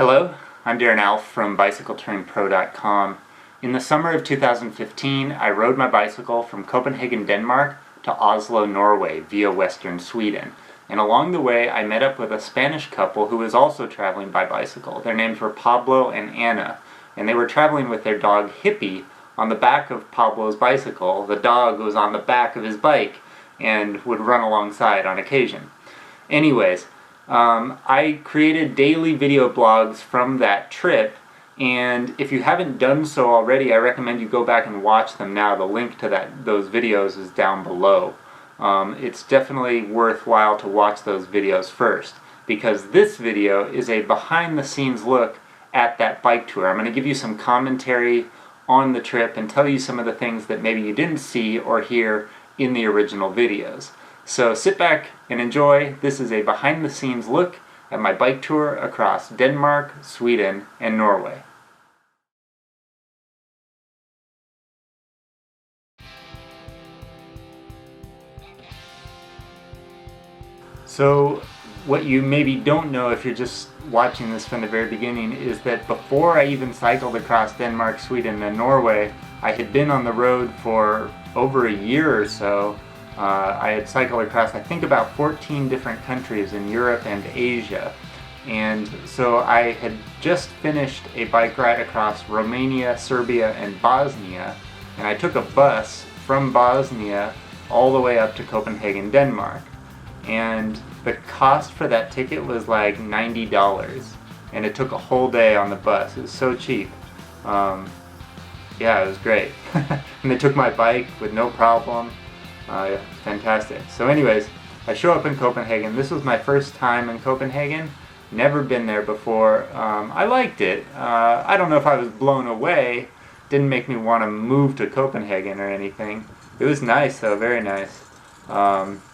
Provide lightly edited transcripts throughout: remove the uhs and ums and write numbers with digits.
Hello, I'm Darren Alf from BicycleTouringPro.com. In the summer of 2015, I rode my bicycle from Copenhagen, Denmark to Oslo, Norway via western Sweden. And along the way, I met up with a Spanish couple who was also traveling by bicycle. Their names were Pablo and Ana, and they were traveling with their dog Hippie on the back of Pablo's bicycle. The dog was on the back of his bike and would run alongside on occasion. Anyways, I created daily video blogs from that trip, and if you haven't done so already, I recommend you go back and watch them now. The link to those videos is down below. It's definitely worthwhile to watch those videos first, because this video is a behind-the-scenes look at that bike tour. I'm going to give you some commentary on the trip and tell you some of the things that maybe you didn't see or hear in the original videos. So sit back and enjoy. This is a behind-the-scenes look at my bike tour across Denmark, Sweden, and Norway. So what you maybe don't know if you're just watching this from the very beginning is that before I even cycled across Denmark, Sweden, and Norway, I had been on the road for over a year or so. I had cycled across, I think, about 14 different countries in Europe and Asia. And so I had just finished a bike ride across Romania, Serbia, and Bosnia. And I took a bus from Bosnia all the way up to Copenhagen, Denmark. And the cost for that ticket was like $90. And it took a whole day on the bus. It was so cheap. Yeah, it was great. And they took my bike with no problem. Fantastic. So anyways, I show up in Copenhagen. This was my first time in Copenhagen. Never been there before. I liked it. I don't know if I was blown away. Didn't make me want to move to Copenhagen or anything. It was nice though, very nice.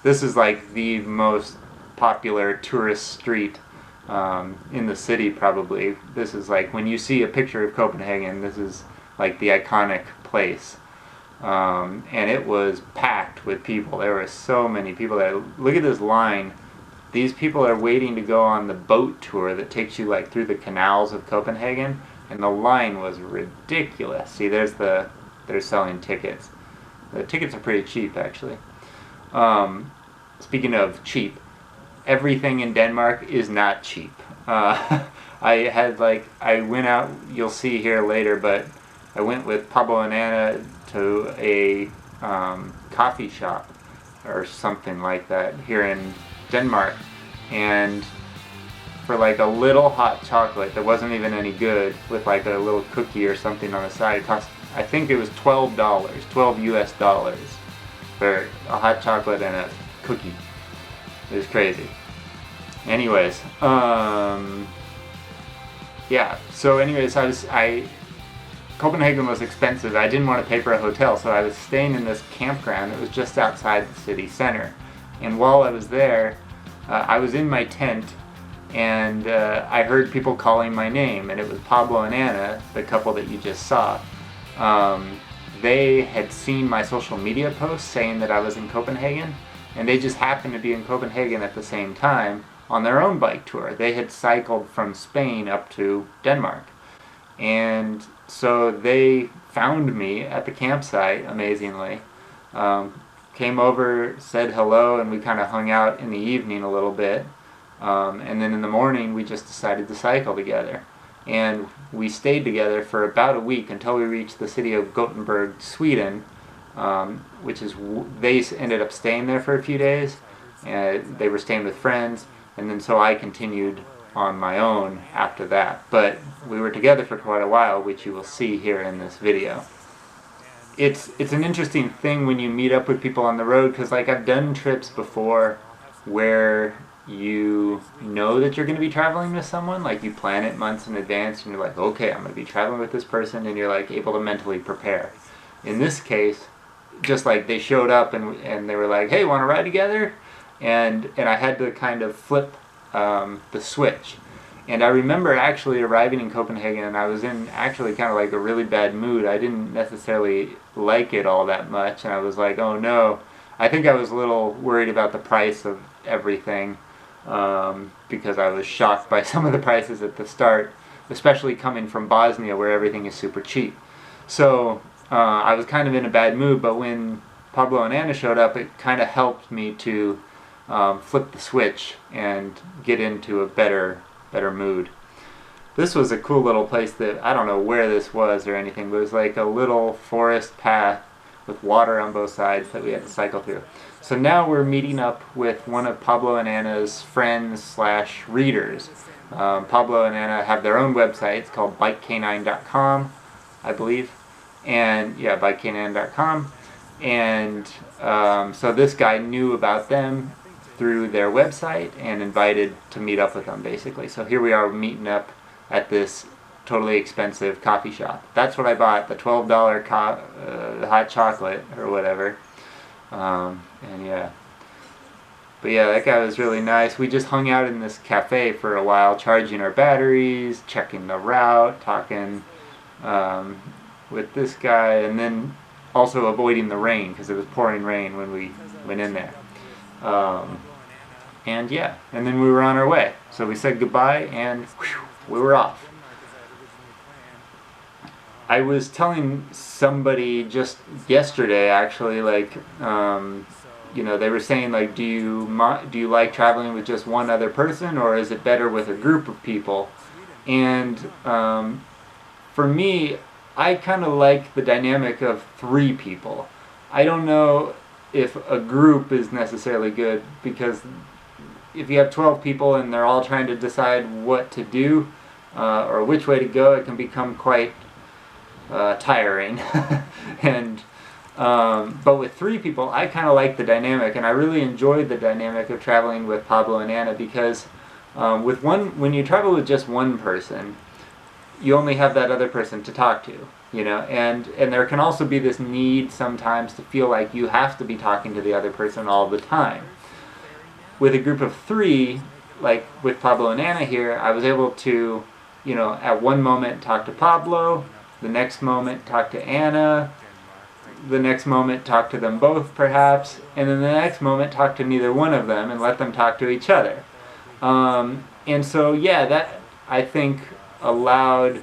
This is like the most popular tourist street in the city probably. This is like, when you see a picture of Copenhagen, this is like the iconic place. And it was packed with people. There were so many people there. Look at this line. These people are waiting to go on the boat tour that takes you like through the canals of Copenhagen, and the line was ridiculous. See, they're selling tickets. The tickets are pretty cheap actually. Speaking of cheap, everything in Denmark is not cheap. I went out, you'll see here later, but I went with Pablo and Ana to a coffee shop or something like that here in Denmark, and for like a little hot chocolate that wasn't even any good, with like a little cookie or something on the side, it cost, I think it was $12, $12 US for a hot chocolate and a cookie. It was crazy. Anyways, yeah, so anyways, Copenhagen was expensive. I didn't want to pay for a hotel, so I was staying in this campground that was just outside the city center. And while I was there, I was in my tent, and I heard people calling my name, and it was Pablo and Ana, the couple that you just saw. They had seen my social media posts saying that I was in Copenhagen, and they just happened to be in Copenhagen at the same time on their own bike tour. They had cycled from Spain up to Denmark. And so they found me at the campsite, amazingly. Came over, said hello, and we kind of hung out in the evening a little bit. And then in the morning, we just decided to cycle together. And we stayed together for about a week until we reached the city of Gothenburg, Sweden, which is, they ended up staying there for a few days. They were staying with friends, and then so I continued on my own after that. But we were together for quite a while, which you will see here in this video. It's an interesting thing when you meet up with people on the road, because like I've done trips before where you know that you're going to be traveling with someone, like you plan it months in advance and you're like, okay, I'm going to be traveling with this person, and you're like able to mentally prepare. In this case, just like they showed up and they were like, hey, want to ride together? And I had to kind of flip the switch. And I remember actually arriving in Copenhagen, and I was in actually kind of like a really bad mood. I didn't necessarily like it all that much, and I was like, oh no. I think I was a little worried about the price of everything. because I was shocked by some of the prices at the start, especially coming from Bosnia where everything is super cheap. So I was kind of in a bad mood, but when Pablo and Ana showed up, it kind of helped me to flip the switch and get into a better mood. This was a cool little place that, I don't know where this was or anything, but it was like a little forest path with water on both sides that we had to cycle through. So now we're meeting up with one of Pablo and Ana's friends slash readers. Pablo and Ana have their own website. It's called bikecanine.com, I believe. And yeah, bikecanine.com. And so this guy knew about them through their website and invited to meet up with them, basically. So here we are meeting up at this totally expensive coffee shop. That's what I bought, the $12 hot chocolate or whatever. And yeah. But yeah, that guy was really nice. We just hung out in this cafe for a while, charging our batteries, checking the route, talking with this guy, and then also avoiding the rain because it was pouring rain when we went in there. And yeah, and then we were on our way. So we said goodbye and whew, we were off. I was telling somebody just yesterday, actually, like, you know, they were saying, like, do you like traveling with just one other person, or is it better with a group of people? And for me, I kind of like the dynamic of 3 people. I don't know if a group is necessarily good, because if you have 12 people and they're all trying to decide what to do or which way to go, it can become quite tiring. And but with 3 people, I kind of like the dynamic, and I really enjoyed the dynamic of traveling with Pablo and Ana, because when you travel with just one person, you only have that other person to talk to, you know, and there can also be this need sometimes to feel like you have to be talking to the other person all the time. With a group of 3, like with Pablo and Ana here, I was able to, you know, at one moment talk to Pablo, the next moment talk to Ana, the next moment talk to them both perhaps, and then the next moment talk to neither one of them and let them talk to each other. And so yeah, that I think allowed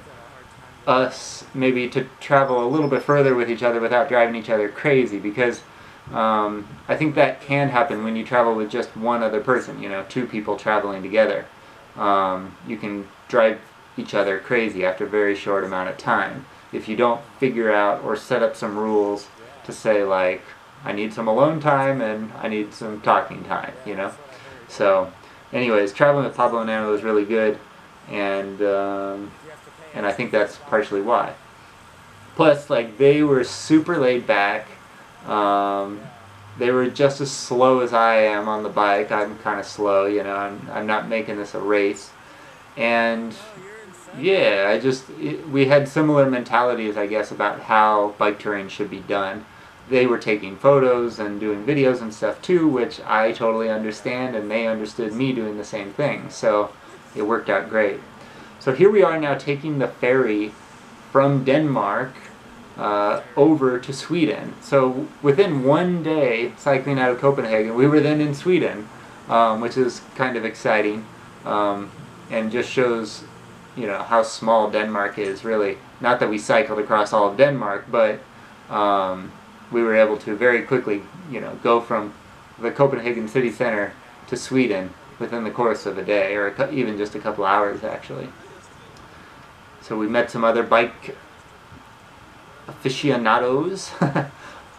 us maybe to travel a little bit further with each other without driving each other crazy, because I think that can happen when you travel with just one other person, you know, 2 people traveling together. You can drive each other crazy after a very short amount of time if you don't figure out or set up some rules to say, like, I need some alone time and I need some talking time, you know. So anyways, traveling with Pablo and Ana was really good, and I think that's partially why. Plus, like, they were super laid back. They were just as slow as I am on the bike. I'm kind of slow, you know. I'm not making this a race. And yeah, we had similar mentalities, I guess, about how bike touring should be done. They were taking photos and doing videos and stuff too, which I totally understand, and they understood me doing the same thing. So it worked out great. So here we are now taking the ferry from Denmark over to Sweden. So within one day cycling out of Copenhagen, we were then in Sweden, which is kind of exciting, and just shows, you know, how small Denmark is, really. Not that we cycled across all of Denmark, but we were able to very quickly, you know, go from the Copenhagen city center to Sweden within the course of a day, or even just a couple hours, actually. So we met some other bike aficionados.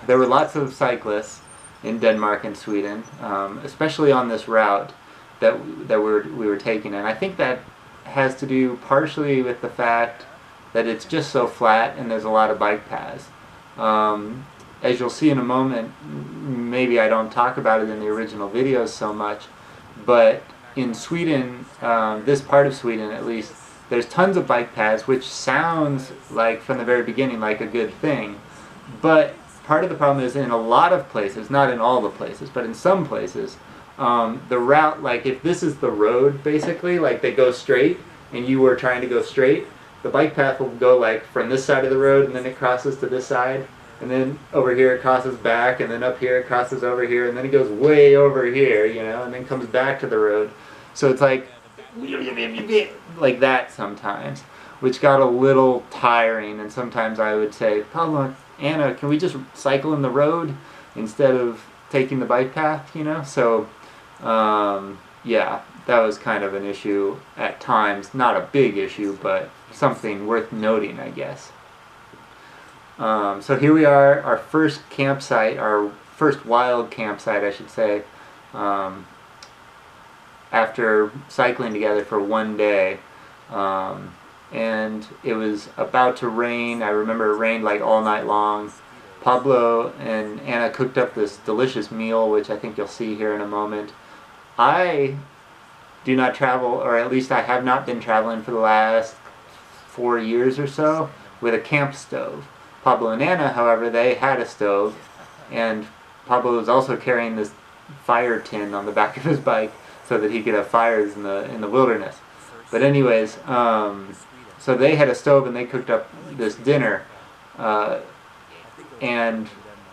There were lots of cyclists in Denmark and Sweden, especially on this route that we were taking, and I think that has to do partially with the fact that it's just so flat and there's a lot of bike paths. As you'll see in a moment, maybe I don't talk about it in the original videos so much, but in Sweden, this part of Sweden at least, there's tons of bike paths, which sounds like from the very beginning like a good thing, but part of the problem is in a lot of places, not in all the places, but in some places, the route, like if this is the road basically, like they go straight and you were trying to go straight, the bike path will go like from this side of the road and then it crosses to this side, and then over here it crosses back, and then up here it crosses over here, and then it goes way over here, you know, and then comes back to the road. So it's like that sometimes, which got a little tiring. And sometimes I would say, Pablo, Anna, can we just cycle in the road instead of taking the bike path, you know? So, yeah, that was kind of an issue at times. Not a big issue, but something worth noting, I guess. So here we are, our first campsite, our first wild campsite, I should say, after cycling together for one day. And it was about to rain. I remember it rained like all night long. Pablo and Anna cooked up this delicious meal, which I think you'll see here in a moment. I do not travel, or at least I have not been traveling for the last 4 years or so, with a camp stove. Pablo and Anna, however, they had a stove, and Pablo was also carrying this fire tin on the back of his bike so that he could have fires in the wilderness. But anyways, so they had a stove and they cooked up this dinner, and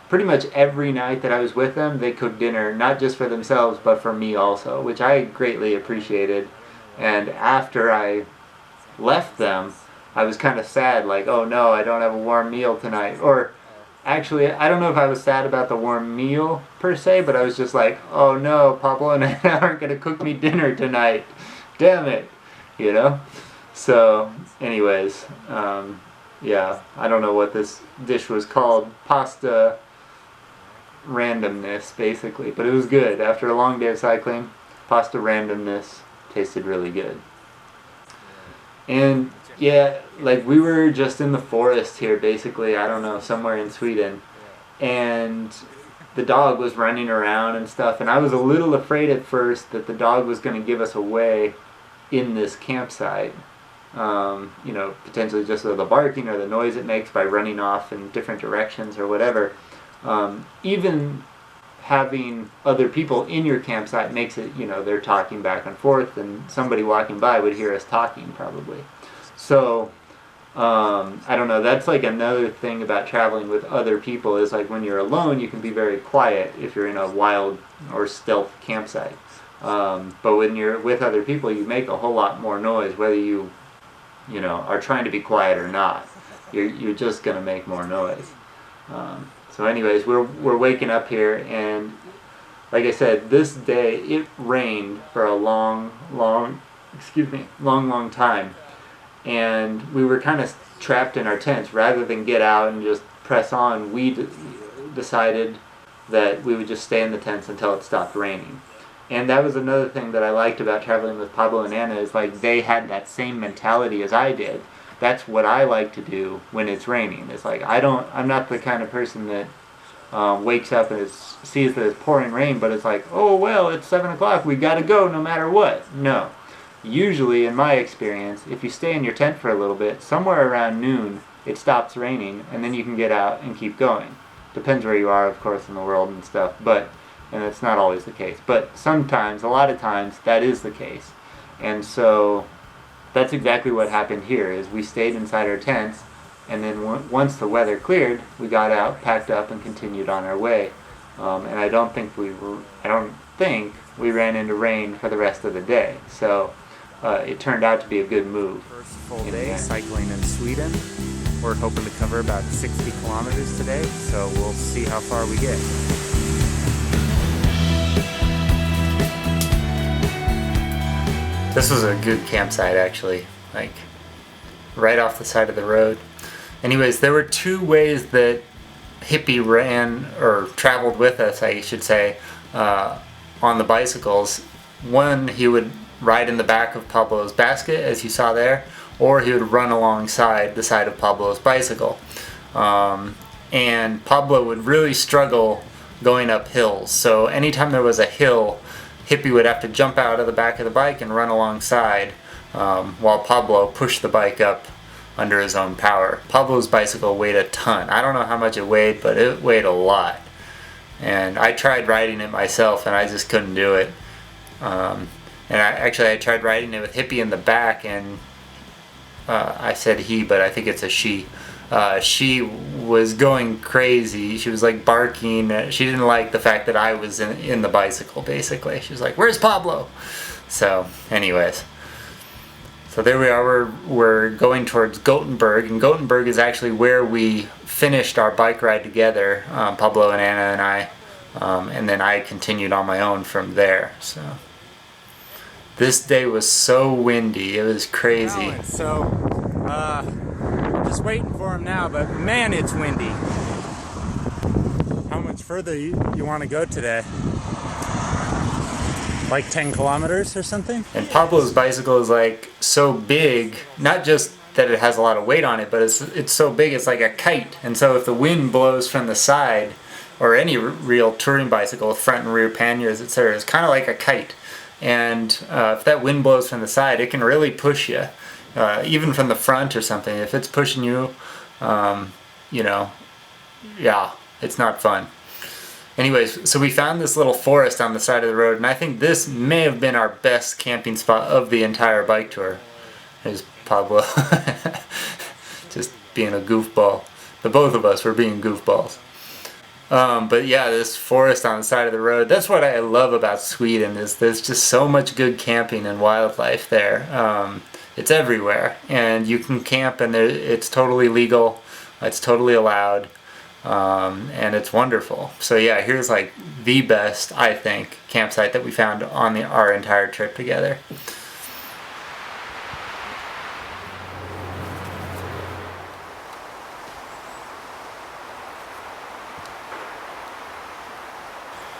pretty much every night that I was with them, they cooked dinner, not just for themselves, but for me also, which I greatly appreciated. And after I left them, I was kind of sad, like, oh no, I don't have a warm meal tonight. Or actually, I don't know if I was sad about the warm meal per se, but I was just like, oh no, Pablo and Anna aren't going to cook me dinner tonight. Damn it, you know? So, anyways, yeah, I don't know what this dish was called. Pasta randomness, basically. But it was good. After a long day of cycling, pasta randomness tasted really good. And yeah, like we were just in the forest here, basically, I don't know, somewhere in Sweden. And the dog was running around and stuff. And I was a little afraid at first that the dog was going to give us away in this campsite. You know, potentially just the barking or the noise it makes by running off in different directions or whatever. Even having other people in your campsite makes it, you know, they're talking back and forth, and somebody walking by would hear us talking probably. So, I don't know, that's like another thing about traveling with other people is like when you're alone, you can be very quiet if you're in a wild or stealth campsite. But when you're with other people, you make a whole lot more noise, whether you know, are trying to be quiet or not. You're just going to make more noise. So anyways, we're waking up here, and like I said, this day it rained for a long time, and we were kind of trapped in our tents. Rather than get out and just press on, we decided that we would just stay in the tents until it stopped raining. And that was another thing that I liked about traveling with Pablo and Anna, is like they had that same mentality as I did. That's what I like to do when it's raining. It's like I'm not the kind of person that wakes up and sees that it's pouring rain, but it's like, oh well, it's 7 o'clock, we gotta go no matter what. No. Usually, in my experience, if you stay in your tent for a little bit, somewhere around noon, it stops raining, and then you can get out and keep going. Depends where you are, of course, in the world and stuff, and it's not always the case. But sometimes, a lot of times, that is the case. And so that's exactly what happened here, is we stayed inside our tents, and then once the weather cleared, we got out, packed up, and continued on our way. And I don't think we ran into rain for the rest of the day. So it turned out to be a good move. First full day cycling in Sweden. We're hoping to cover about 60 kilometers today, so we'll see how far we get. This was a good campsite, actually, like right off the side of the road. Anyways, there were two ways that Hippie ran, or traveled with us, I should say, on the bicycles. One, he would ride in the back of Pablo's basket, as you saw there, or he would run alongside the side of Pablo's bicycle. And Pablo would really struggle going up hills. So anytime there was a hill, Hippie would have to jump out of the back of the bike and run alongside, while Pablo pushed the bike up under his own power. Pablo's bicycle weighed a ton. I don't know how much it weighed, but it weighed a lot. And I tried riding it myself, and I just couldn't do it. And I tried riding it with Hippie in the back, and I said he, but I think it's a she. She was going crazy. She was like barking. She didn't like the fact that I was in the bicycle, basically. She was like, "Where's Pablo?" So anyways, so there we are, we're going towards Gothenburg, and Gothenburg is actually where we finished our bike ride together, Pablo and Ana and I, and then I continued on my own from there. So this day was so windy, it was crazy. So I'm just waiting for him now, but man, it's windy. How much further you want to go today? Like 10 kilometers or something? And Pablo's bicycle is like so big, not just that it has a lot of weight on it, but it's so big it's like a kite. And so if the wind blows from the side, or any real touring bicycle with front and rear panniers, etc., it's kind of like a kite. And if that wind blows from the side, it can really push you, even from the front or something. If it's pushing you, you know, yeah, it's not fun. Anyways, so we found this little forest on the side of the road, and I think this may have been our best camping spot of the entire bike tour. There's Pablo, just being a goofball. The both of us were being goofballs. But yeah, this forest on the side of the road, that's what I love about Sweden, is there's just so much good camping and wildlife there. It's everywhere, and you can camp, and it's totally legal, it's totally allowed. And it's wonderful. So yeah, here's like the best, I think, campsite that we found on our entire trip together.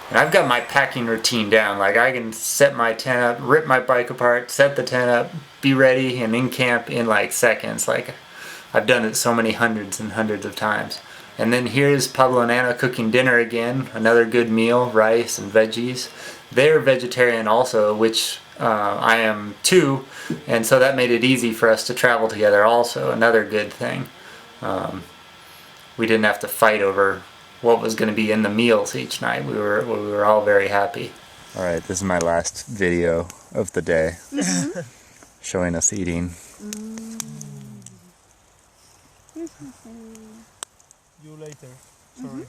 And I've got my packing routine down. Like, I can set my tent up, rip my bike apart, set the tent up, be ready and in camp in like seconds. Like, I've done it so many hundreds and hundreds of times. And then here's Pablo and Ana cooking dinner again, another good meal, rice and veggies. They're vegetarian also, which I am too, and so that made it easy for us to travel together also, another good thing. We didn't have to fight over what was going to be in the meals each night. We were all very happy. All right, this is my last video of the day, showing us eating. You later. Sorry.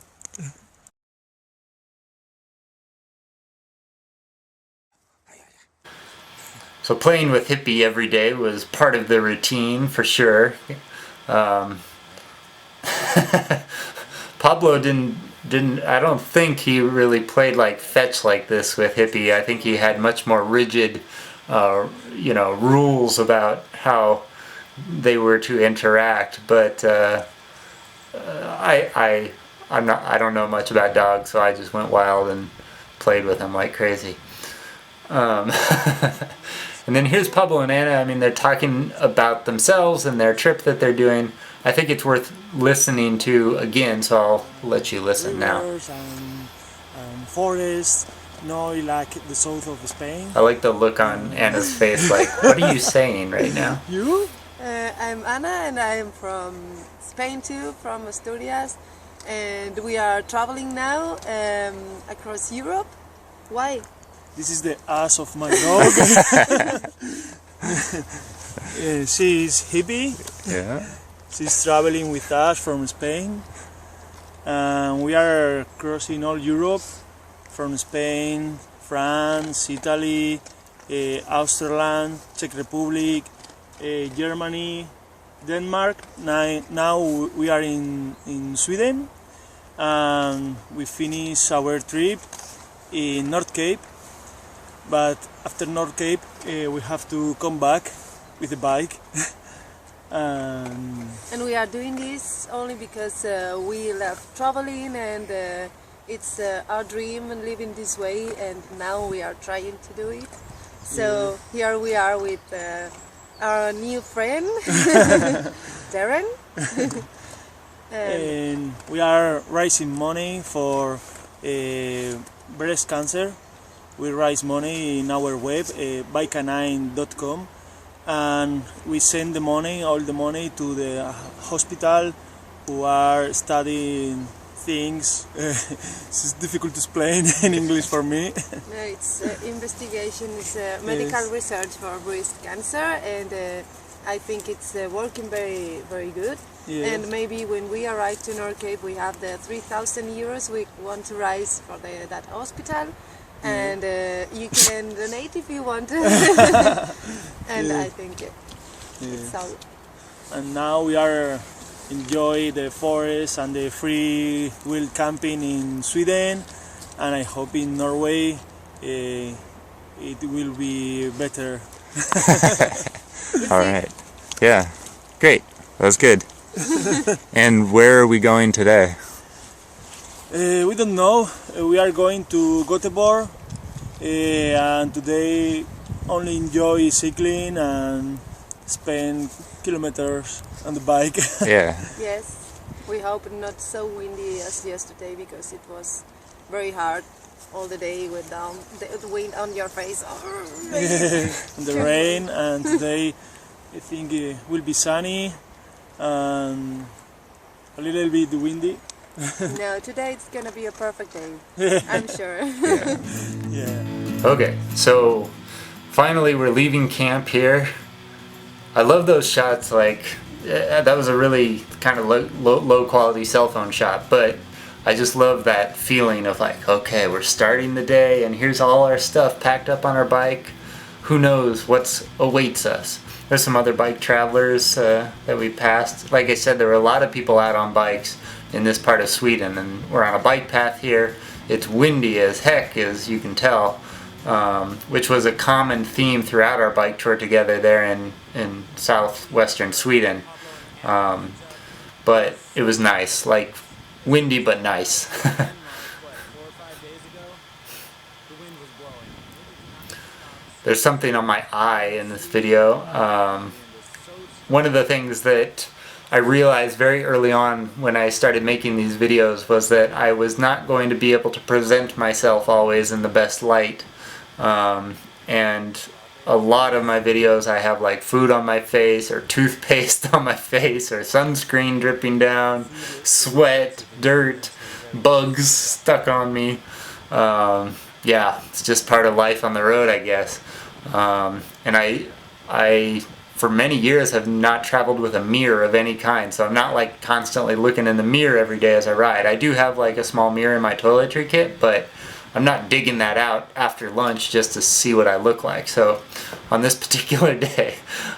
So playing with Hippie every day was part of the routine for sure. Pablo didn't. I don't think he really played like fetch like this with Hippie. I think he had much more rigid, rules about how they were to interact. But I don't know much about dogs, so I just went wild and played with them like crazy. And then here's Pablo and Ana. I mean, they're talking about themselves and their trip that they're doing. I think it's worth listening to again, so I'll let you listen now. Rivers and forests, like the south of Spain. I like the look on Anna's face, like, what are you saying right now? You? I'm Ana, and I'm from Spain too, from Asturias, and we are traveling now across Europe. Why? This is the ass of my dog. She's Hippie. Yeah. She's traveling with us from Spain. We are crossing all Europe, from Spain, France, Italy, Austria, Czech Republic, Germany, Denmark. Now we are in Sweden, and we finish our trip in North Cape. But after North Cape, we have to come back with the bike. And we are doing this only because we love traveling, and it's our dream and living this way, and now we are trying to do it. So here we are with our new friend, Darren. and we are raising money for breast cancer. We raise money in our web, bycanine.com, and we send all the money to the hospital who are studying things. It's difficult to explain in English for me. No, it's investigation, it's medical research for breast cancer, and I think it's working very, very good. Yes. And maybe when we arrive to North Cape, we have the 3,000 euros we want to raise for that hospital. and you can donate if you want. And I think it's all. And now we are enjoy the forest and the free will camping in Sweden, and I hope in Norway it will be better. All right. Yeah. Great. That was good. And where are we going today? We don't know. We are going to Göteborg, and today only enjoy cycling and spend kilometers on the bike. Yeah. Yes, we hope not so windy as yesterday because it was very hard all the day with the wind on your face. And the rain, and today I think it will be sunny and a little bit windy. No, today it's gonna be a perfect day. I'm sure. Yeah. Okay, so finally we're leaving camp here. I love those shots, like, that was a really kind of low quality cell phone shot, but I just love that feeling of like, okay, we're starting the day and here's all our stuff packed up on our bike. Who knows what awaits us. There's some other bike travelers that we passed. Like I said, there were a lot of people out on bikes in this part of Sweden, and we're on a bike path here. It's windy as heck, as you can tell, which was a common theme throughout our bike tour together there in southwestern Sweden. But it was nice, like windy but nice. There's something on my eye in this video. One of the things that I realized very early on when I started making these videos was that I was not going to be able to present myself always in the best light. And a lot of my videos I have like food on my face or toothpaste on my face or sunscreen dripping down, sweat, dirt, bugs stuck on me. Yeah, it's just part of life on the road, I guess. And I for many years have not traveled with a mirror of any kind, so I'm not like constantly looking in the mirror every day as I ride. I do have like a small mirror in my toiletry kit, but I'm not digging that out after lunch just to see what I look like. So on this particular day,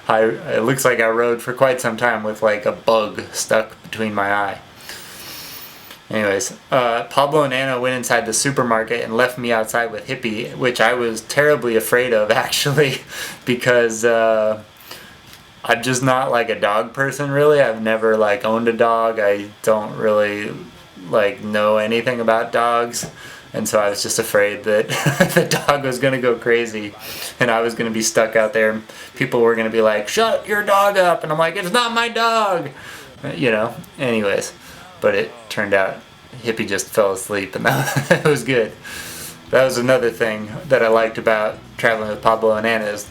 it looks like I rode for quite some time with like a bug stuck between my eye. Anyways, Pablo and Ana went inside the supermarket and left me outside with Hippie, which I was terribly afraid of actually, because I'm just not like a dog person really. I've never like owned a dog. I don't really like know anything about dogs. And so I was just afraid that the dog was going to go crazy and I was going to be stuck out there. People were going to be like, shut your dog up. And I'm like, it's not my dog. You know, anyways. But it turned out Hippie just fell asleep and that was good. That was another thing that I liked about traveling with Pablo and Ana is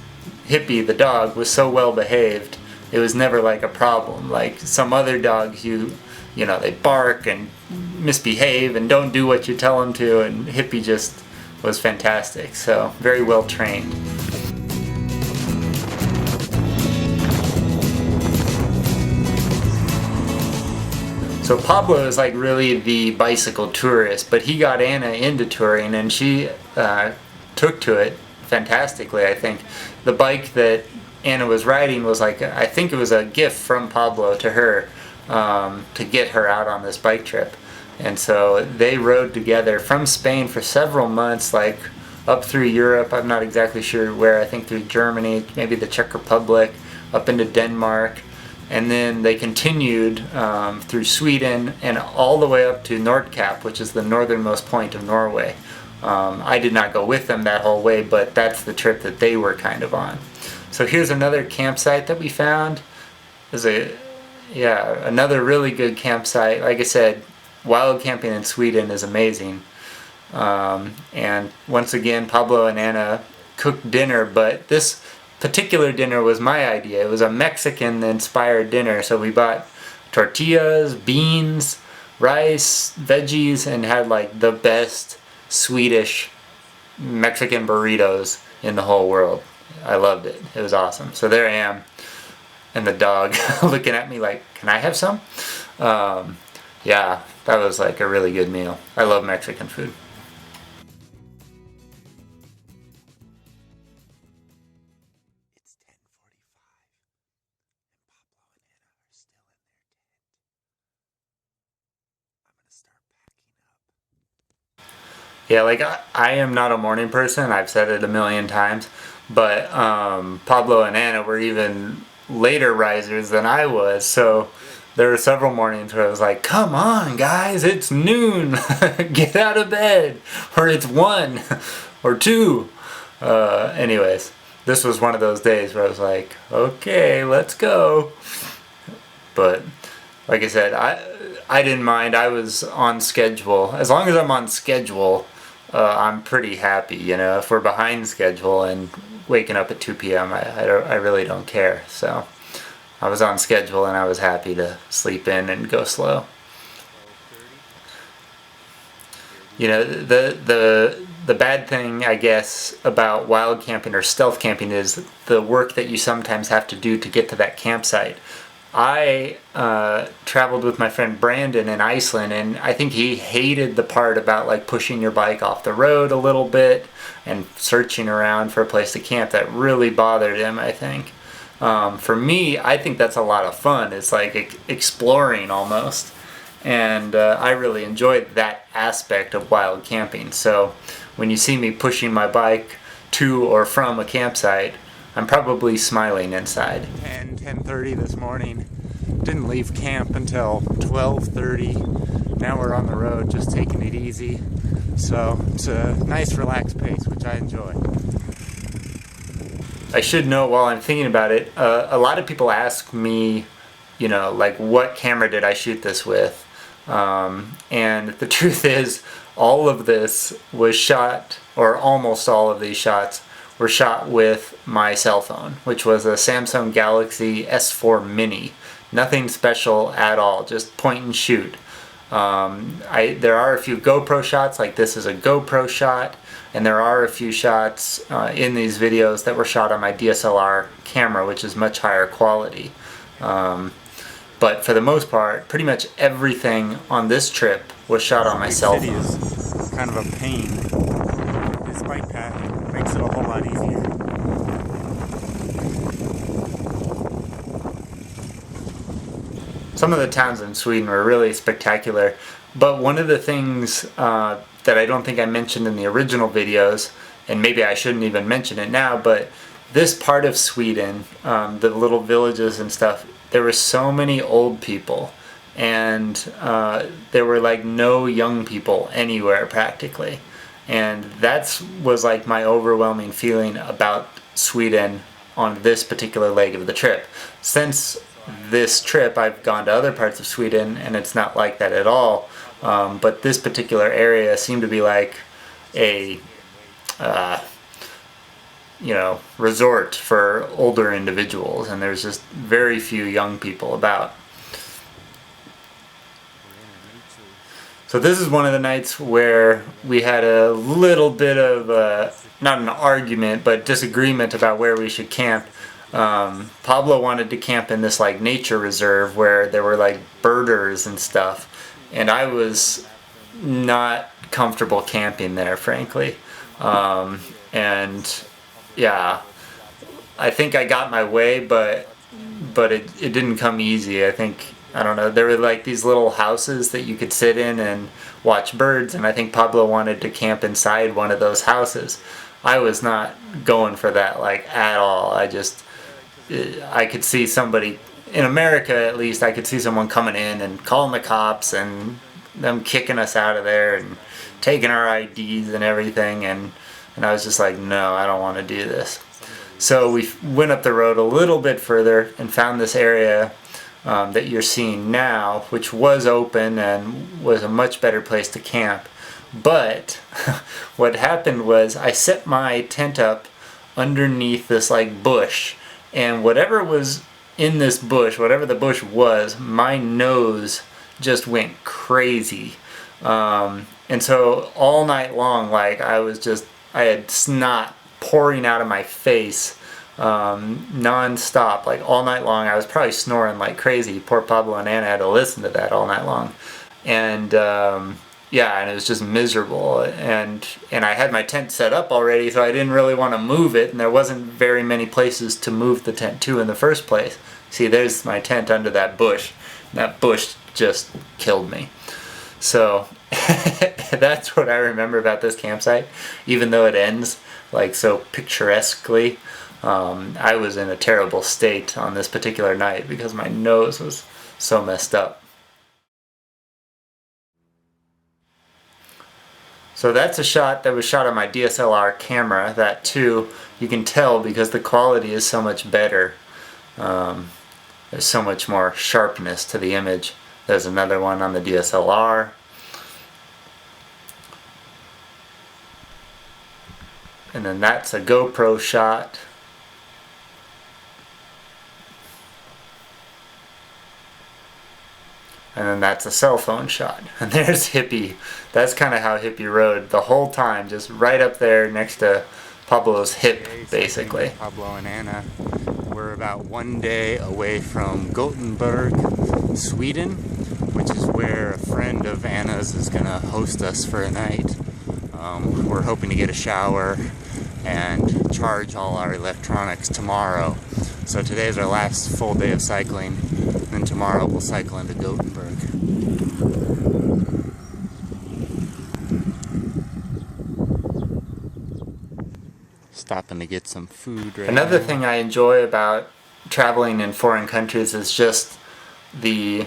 Hippie, the dog, was so well behaved. It was never like a problem. Like some other dogs, you know, they bark and misbehave and don't do what you tell them to, and Hippie just was fantastic. So very well trained. So Pablo is like really the bicycle tourist, but he got Ana into touring and she took to it fantastically, I think. The bike that Ana was riding was like, I think it was a gift from Pablo to her to get her out on this bike trip. And so they rode together from Spain for several months, like up through Europe. I'm not exactly sure where. I think through Germany, maybe the Czech Republic, up into Denmark. And then they continued through Sweden and all the way up to Nordkapp, which is the northernmost point of Norway. I did not go with them that whole way, but that's the trip that they were kind of on. So here's another campsite that we found. There's another really good campsite. Like I said, wild camping in Sweden is amazing. And once again, Pablo and Ana cooked dinner, but this particular dinner was my idea. It was a Mexican-inspired dinner, so we bought tortillas, beans, rice, veggies, and had like the best Swedish Mexican burritos in the whole world. I loved it. It was awesome. So there I am, and the dog looking at me like, can I have some? Yeah, that was like a really good meal. I love Mexican food. Yeah, like I am not a morning person. I've said it a million times, but Pablo and Anna were even later risers than I was. So there were several mornings where I was like, "Come on, guys, it's noon. Get out of bed," or "It's 1 or 2." Anyways, this was one of those days where I was like, "Okay, let's go." But like I said, I didn't mind. I was on schedule. As long as I'm on schedule, I'm pretty happy. You know, if we're behind schedule and waking up at 2 p.m., I really don't care. So I was on schedule and I was happy to sleep in and go slow. You know, the bad thing, I guess, about wild camping or stealth camping is the work that you sometimes have to do to get to that campsite. I traveled with my friend Brandon in Iceland, and I think he hated the part about like pushing your bike off the road a little bit and searching around for a place to camp. That really bothered him, I think. For me, I think that's a lot of fun. It's like exploring almost, and I really enjoyed that aspect of wild camping. So when you see me pushing my bike to or from a campsite, I'm probably smiling inside. 10:30 this morning. Didn't leave camp until 12:30. Now we're on the road, just taking it easy. So it's a nice relaxed pace, which I enjoy. I should note while I'm thinking about it, a lot of people ask me, you know, like what camera did I shoot this with? And the truth is, all of this was shot, or almost all of these shots were shot with my cell phone, which was a Samsung Galaxy S4 Mini. Nothing special at all, just point and shoot. There are a few GoPro shots, like this is a GoPro shot, and there are a few shots in these videos that were shot on my DSLR camera, which is much higher quality. But for the most part, pretty much everything on this trip was shot on my cell phone. Is kind of a pain. This bike pack makes it a whole lot easier. Some of the towns in Sweden were really spectacular, but one of the things that I don't think I mentioned in the original videos, and maybe I shouldn't even mention it now, but this part of Sweden, the little villages and stuff, there were so many old people, and there were like no young people anywhere practically. And that was like my overwhelming feeling about Sweden on this particular leg of the trip. Since this trip, I've gone to other parts of Sweden and it's not like that at all. But this particular area seemed to be like a resort for older individuals, and there's just very few young people about. So this is one of the nights where we had a little bit of, not an argument, but disagreement about where we should camp. Pablo wanted to camp in this like nature reserve where there were like birders and stuff, and I was not comfortable camping there, frankly. And yeah, I think I got my way, but it didn't come easy. I don't know, there were like these little houses that you could sit in and watch birds, and I think Pablo wanted to camp inside one of those houses. I was not going for that like at all. I could see somebody, in America at least, I could see someone coming in and calling the cops and them kicking us out of there and taking our IDs and everything, and I was just like, no, I don't want to do this. So we went up the road a little bit further and found this area that you're seeing now, which was open and was a much better place to camp. But what happened was I set my tent up underneath this like bush, and whatever was in this bush, whatever the bush was, my nose just went crazy. And so all night long, like I had snot pouring out of my face non-stop, like all night long. I was probably snoring like crazy. Poor Pablo and Ana had to listen to that all night long. And yeah, and it was just miserable. And I had my tent set up already, so I didn't really want to move it, and there wasn't very many places to move the tent to in the first place. See, there's my tent under that bush. That bush just killed me. So that's what I remember about this campsite, even though it ends like so picturesquely. I was in a terrible state on this particular night because my nose was so messed up. So that's a shot that was shot on my DSLR camera. That too, you can tell because the quality is so much better. There's so much more sharpness to the image. There's another one on the DSLR. And then that's a GoPro shot. And then that's a cell phone shot. And there's Hippie. That's kind of how Hippie rode the whole time, just right up there next to Pablo's hip, basically. Pablo and Ana. We're about 1 day away from Gothenburg, Sweden, which is where a friend of Anna's is going to host us for a night. We're hoping to get a shower and charge all our electronics tomorrow. So today's our last full day of cycling, and then tomorrow we'll cycle into Gothenburg. Stopping to get some food right Another now. thing I enjoy about traveling in foreign countries is just the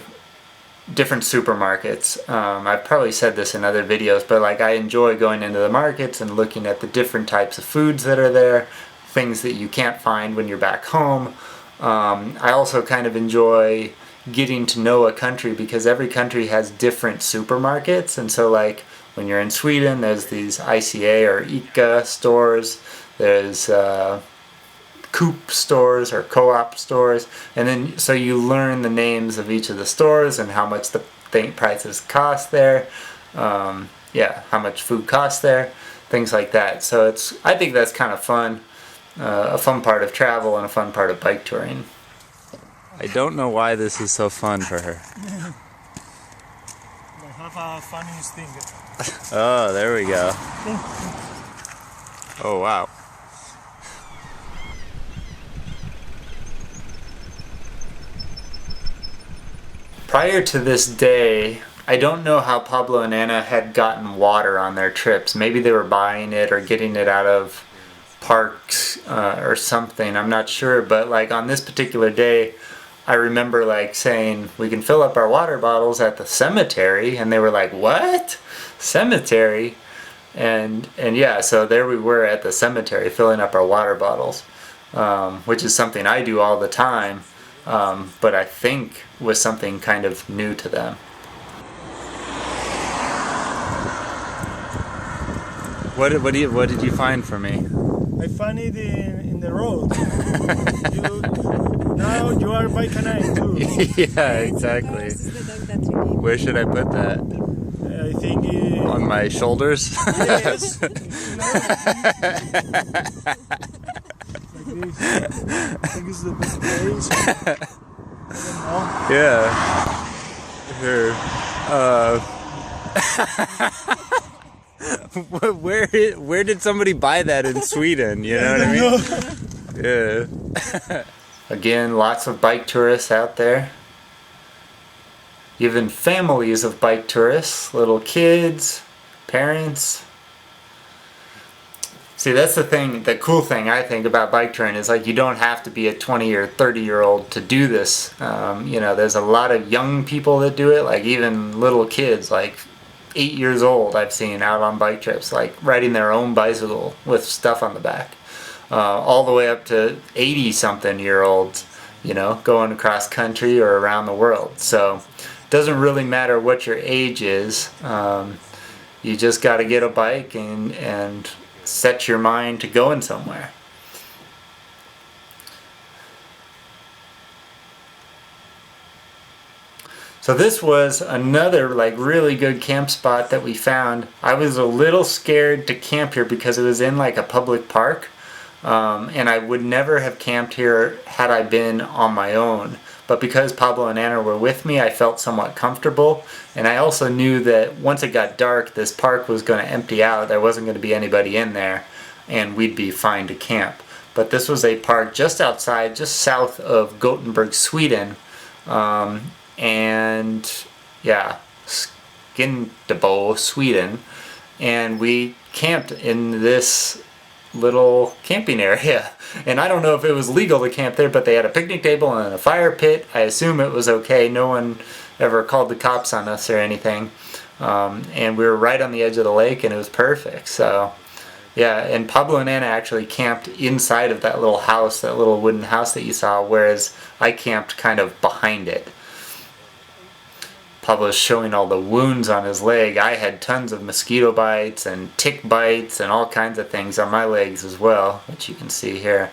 different supermarkets. I've probably said this in other videos, but like I enjoy going into the markets and looking at the different types of foods that are there, things that you can't find when you're back home. I also kind of enjoy getting to know a country because every country has different supermarkets, and so like when you're in Sweden there's these ICA or ICA stores, there's Coop stores or co-op stores, and then so you learn the names of each of the stores and how much the prices cost there, yeah, how much food costs there, things like that. So I think that's kind of fun, a fun part of travel and a fun part of bike touring. I don't know why this is so fun for her. I have a funniest thing. Oh, there we go. Oh, wow. Prior to this day, I don't know how Pablo and Ana had gotten water on their trips. Maybe they were buying it or getting it out of parks or something. I'm not sure, but like on this particular day, I remember like saying, we can fill up our water bottles at the cemetery, and they were like, what? Cemetery? And yeah, so there we were at the cemetery filling up our water bottles, which is something I do all the time, but I think was something kind of new to them. What did you find for me? I found it in the road. Now you are by Canine too. Yeah, exactly. Where should I put that? I think On my shoulders? yes. Like this. I think it's the best place. I don't know. Yeah. Here. Where did somebody buy that in Sweden? You know what I mean? Yeah. Again, lots of bike tourists out there. Even families of bike tourists, little kids, parents. See, that's the thing, the cool thing I think about bike touring is like you don't have to be a 20 or 30-year-old to do this. You know, there's a lot of young people that do it, like even little kids, like 8 years old I've seen out on bike trips, like riding their own bicycle with stuff on the back. All the way up to 80-something-year-olds, you know, going across country or around the world. So it doesn't really matter what your age is. You just got to get a bike and set your mind to going somewhere. So this was another like really good camp spot that we found. I was a little scared to camp here because it was in like a public park. And I would never have camped here had I been on my own. But because Pablo and Ana were with me, I felt somewhat comfortable. And I also knew that once it got dark, this park was going to empty out. There wasn't going to be anybody in there, and we'd be fine to camp. But this was a park just outside, just south of Gothenburg, Sweden. And yeah, Scandinavia, Sweden, and we camped in this little camping area. And I don't know if it was legal to camp there, but they had a picnic table and a fire pit. I assume it was okay. No one ever called the cops on us or anything. And we were right on the edge of the lake, and it was perfect. So yeah, and Pablo and Ana actually camped inside of that little house, that little wooden house that you saw, whereas I camped kind of behind it. Pablo's showing all the wounds on his leg. I had tons of mosquito bites and tick bites and all kinds of things on my legs as well, which you can see here.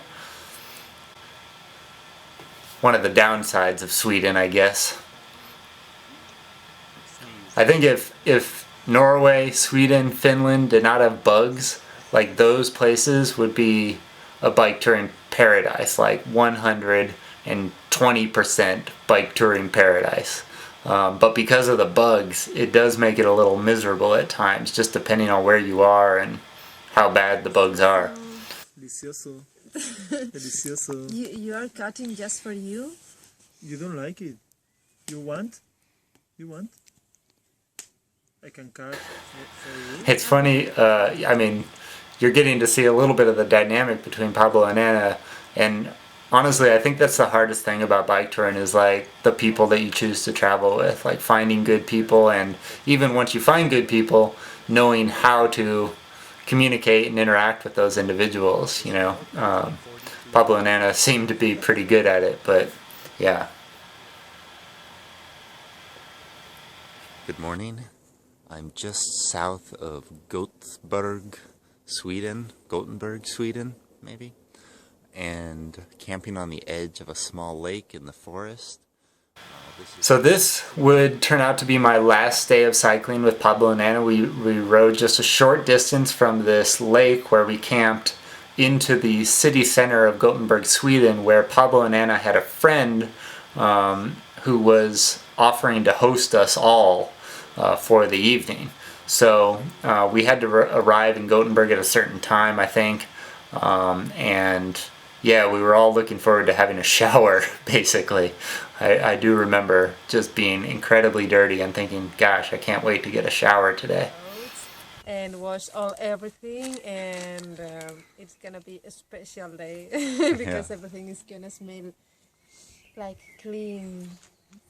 One of the downsides of Sweden, I guess. I think if Norway, Sweden, Finland did not have bugs, like those places would be a bike touring paradise, like 120% bike touring paradise. But because of the bugs, it does make it a little miserable at times, just depending on where you are and how bad the bugs are. Delicioso. Delicioso. You are cutting just for you? You don't like it? You want? You want? I can cut for you. It's funny, I mean, you're getting to see a little bit of the dynamic between Pablo and Ana, and honestly, I think that's the hardest thing about bike touring is like the people that you choose to travel with, like finding good people, and even once you find good people, knowing how to communicate and interact with those individuals, you know. Pablo and Ana seem to be pretty good at it, but yeah. Good morning. I'm just south of Gothenburg, Sweden, maybe, and camping on the edge of a small lake in the forest. So this would turn out to be my last day of cycling with Pablo and Ana. We rode just a short distance from this lake where we camped into the city center of Gothenburg, Sweden, where Pablo and Ana had a friend who was offering to host us all for the evening. So we had to arrive in Gothenburg at a certain time, I think, and yeah, we were all looking forward to having a shower, basically. I do remember just being incredibly dirty and thinking, gosh, I can't wait to get a shower today. And wash everything, and it's gonna be a special day because everything is gonna smell like clean.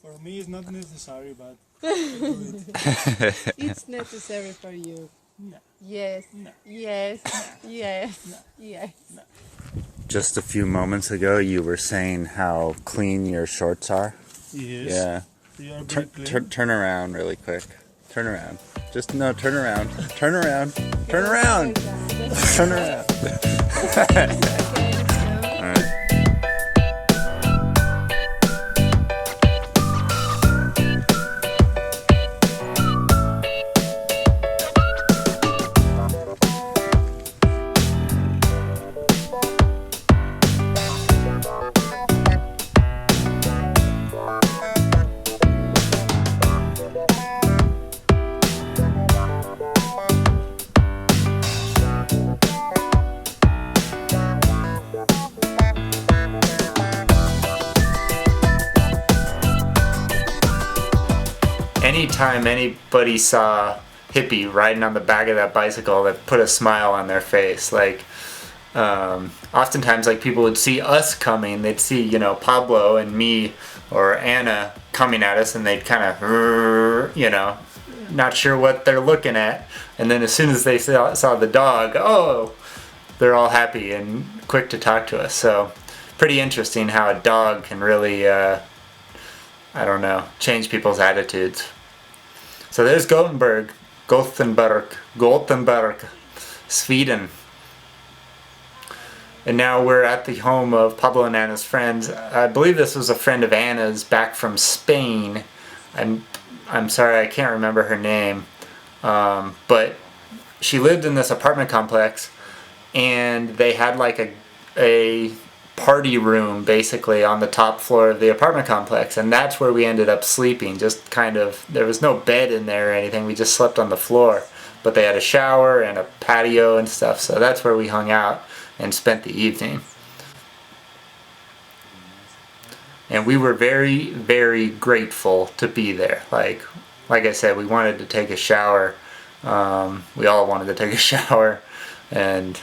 For me, it's not necessary, but It's necessary for you. no. Yes, No. yes, yes, yes. Just a few moments ago, you were saying how clean your shorts are. Yes. Yeah. They are very clean. Turn around really quick. Turn around. Just no, turn around. Turn around. Turn around. Turn around. All right. Anytime anybody saw Hippie riding on the back of that bicycle, that put a smile on their face. Like, oftentimes, like, people would see us coming, they'd see, you know, Pablo and me or Ana coming at us, and they'd kind of, you know, not sure what they're looking at. And then as soon as they saw the dog, oh, they're all happy and quick to talk to us. So pretty interesting how a dog can really, I don't know, change people's attitudes. So there's Gothenburg, Sweden. And now we're at the home of Pablo and Ana's friends. I believe this was a friend of Ana's back from Spain. I'm sorry, I can't remember her name. But she lived in this apartment complex, and they had like a party room basically on the top floor of the apartment complex, and that's where we ended up sleeping. Just kind of, there was no bed in there or anything, we just slept on the floor, but they had a shower and a patio and stuff, so that's where we hung out and spent the evening. And we were very, very grateful to be there. Like, like I said, we wanted to take a shower. We all wanted to take a shower, and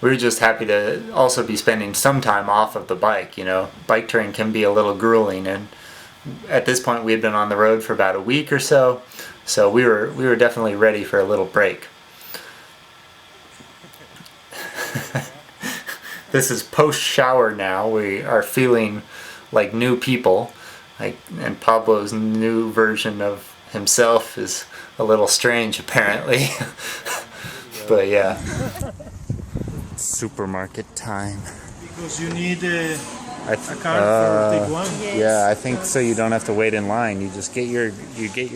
we were just happy to also be spending some time off of the bike. You know, bike touring can be a little grueling, and at this point we had been on the road for about a week or so, so we were definitely ready for a little break. This is post shower now. We are feeling like new people, and Pablo's new version of himself is a little strange apparently. But yeah. Supermarket time. Because you need a card for take one. Yes. Yeah, I think so. You don't have to wait in line. You just get your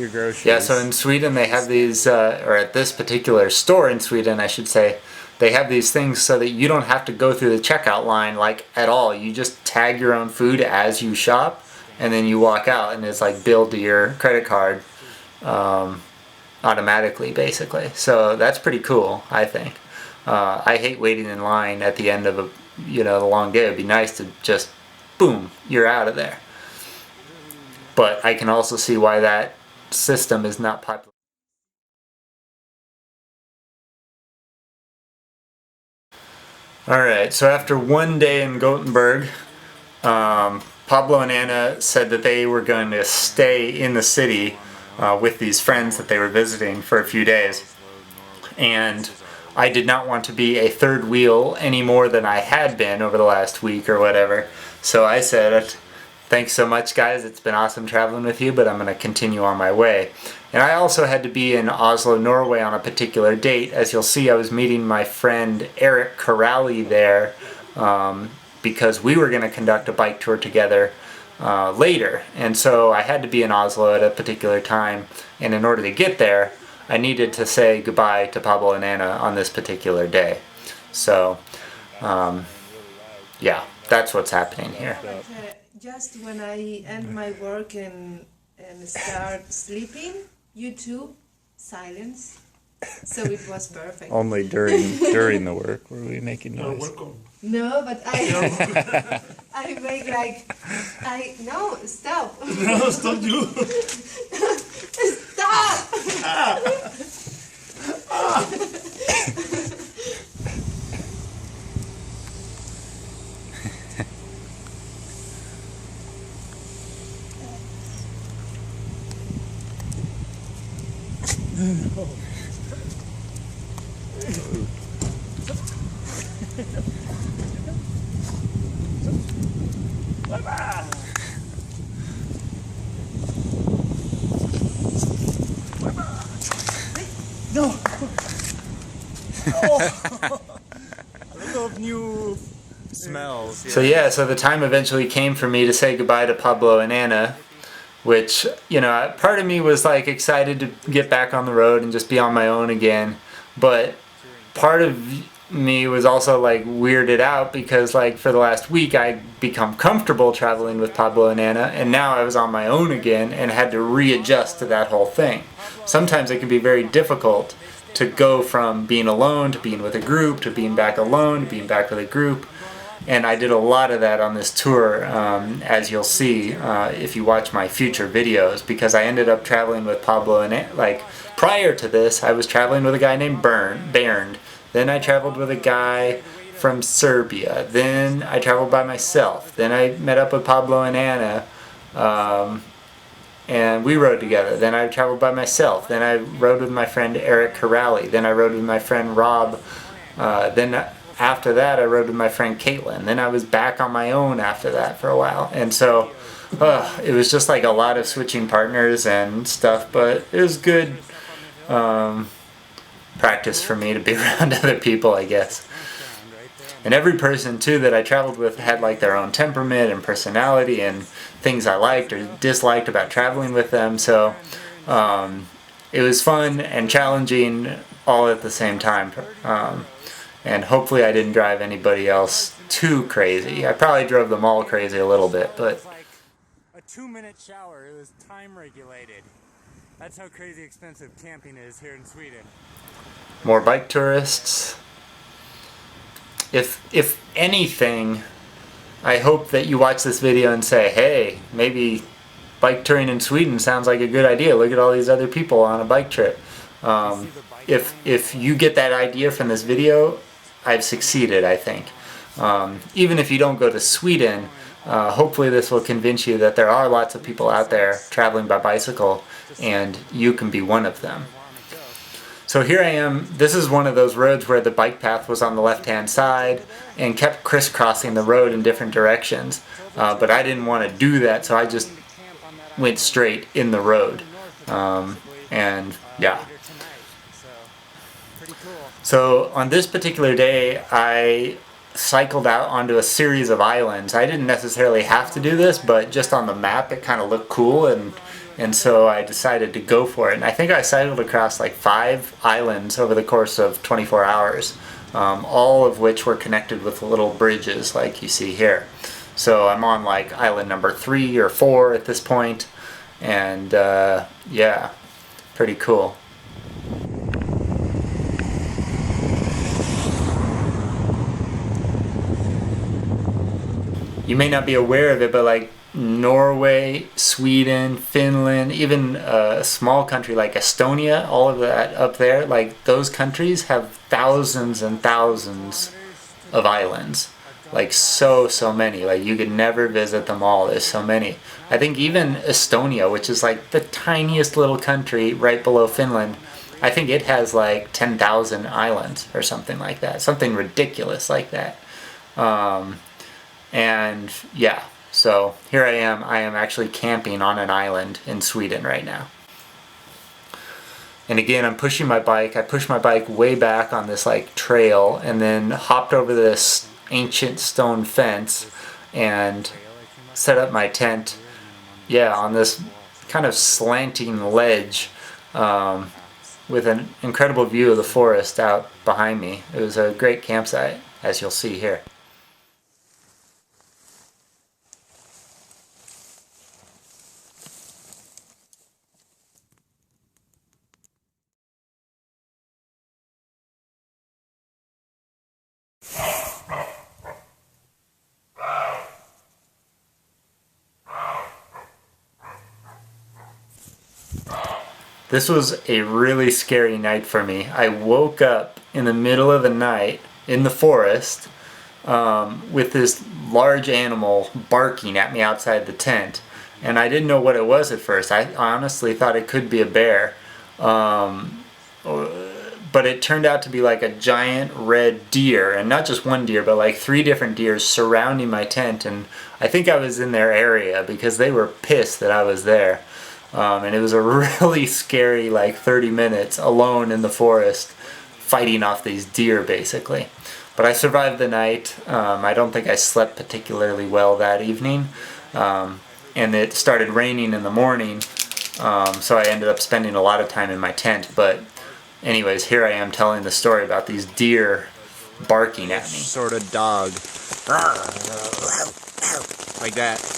groceries. Yeah, so in Sweden they have these, or at this particular store in Sweden, I should say, they have these things so that you don't have to go through the checkout line like at all. You just tag your own food as you shop, and then you walk out, and it's like billed to your credit card automatically, basically. So that's pretty cool, I think. I hate waiting in line at the end of the long day. It'd be nice to just, boom, you're out of there. But I can also see why that system is not popular. Alright, so after one day in Gothenburg, Pablo and Ana said that they were going to stay in the city with these friends that they were visiting for a few days. And I did not want to be a third wheel any more than I had been over the last week or whatever. So I said, thanks so much guys, it's been awesome traveling with you, but I'm going to continue on my way. And I also had to be in Oslo, Norway on a particular date. As you'll see, I was meeting my friend Eric Corrali there because we were going to conduct a bike tour together later. And so I had to be in Oslo at a particular time, and in order to get there, I needed to say goodbye to Pablo and Ana on this particular day. So, yeah, that's what's happening here. Just when I end my work and start sleeping, YouTube, silence. So it was perfect. Only during the work were we making noise. No, but I make like, no, stop. No, stop you. Stop! No. Oh. A lot of new Smells. So yeah, so the time eventually came for me to say goodbye to Pablo and Ana, which, you know, part of me was like excited to get back on the road and just be on my own again, but part of me was also like weirded out because like for the last week I'd become comfortable traveling with Pablo and Ana, and now I was on my own again and had to readjust to that whole thing. Sometimes it can be very difficult to go from being alone to being with a group to being back alone to being back with a group, and I did a lot of that on this tour, as you'll see if you watch my future videos, because I ended up traveling with Pablo and Ana. Like prior to this I was traveling with a guy named Bernd. Then I traveled with a guy from Serbia. Then I traveled by myself. Then I met up with Pablo and Ana, and we rode together. Then I traveled by myself. Then I rode with my friend Eric Corrali. Then I rode with my friend Rob. Then after that I rode with my friend Caitlin. Then I was back on my own after that for a while. And so it was just like a lot of switching partners and stuff, but it was good practice for me to be around other people, I guess. And every person too that I traveled with had like their own temperament and personality and things I liked or disliked about traveling with them, so it was fun and challenging all at the same time, and hopefully I didn't drive anybody else too crazy. I probably drove them all crazy a little bit, but A 2-minute shower, it was time regulated. That's how crazy expensive camping is here in Sweden. more bike tourists. If anything, I hope that you watch this video and say, hey, maybe bike touring in Sweden sounds like a good idea. Look at all these other people on a bike trip. If you get that idea from this video, I've succeeded, I think. Even if you don't go to Sweden, hopefully this will convince you that there are lots of people out there traveling by bicycle, and you can be one of them. So here I am. This is one of those roads where the bike path was on the left-hand side and kept crisscrossing the road in different directions. But I didn't want to do that, so I just went straight in the road. And yeah. So on this particular day, I cycled out onto a series of islands. I didn't necessarily have to do this, but just on the map it kind of looked cool, and so I decided to go for it. And I think I cycled across like 5 islands over the course of 24 hours, all of which were connected with little bridges like you see here. So I'm on like island number 3 or 4 at this point, and yeah, pretty cool. You may not be aware of it, but like Norway, Sweden, Finland, even a small country like Estonia, all of that up there, like those countries have thousands and thousands of islands. Like so many. Like you could never visit them all. There's so many. I think even Estonia, which is like the tiniest little country right below Finland, I think it has like 10,000 islands or something like that. Something ridiculous like that. And yeah, so here I am actually camping on an island in Sweden right now. And again, I'm pushing my bike. I pushed my bike way back on this like trail and then hopped over this ancient stone fence and set up my tent, yeah, on this kind of slanting ledge with an incredible view of the forest out behind me. It was a great campsite, as you'll see here. This was a really scary night for me. I woke up in the middle of the night in the forest with this large animal barking at me outside the tent. And I didn't know what it was at first. I honestly thought it could be a bear. But it turned out to be like a giant red deer. And not just one deer, but like 3 different deer surrounding my tent. And I think I was in their area because they were pissed that I was there. And it was a really scary like 30 minutes alone in the forest fighting off these deer basically. But I survived the night. I don't think I slept particularly well that evening. And it started raining in the morning, so I ended up spending a lot of time in my tent. But anyways, here I am telling the story about these deer barking at me. Sort of dog. Like that.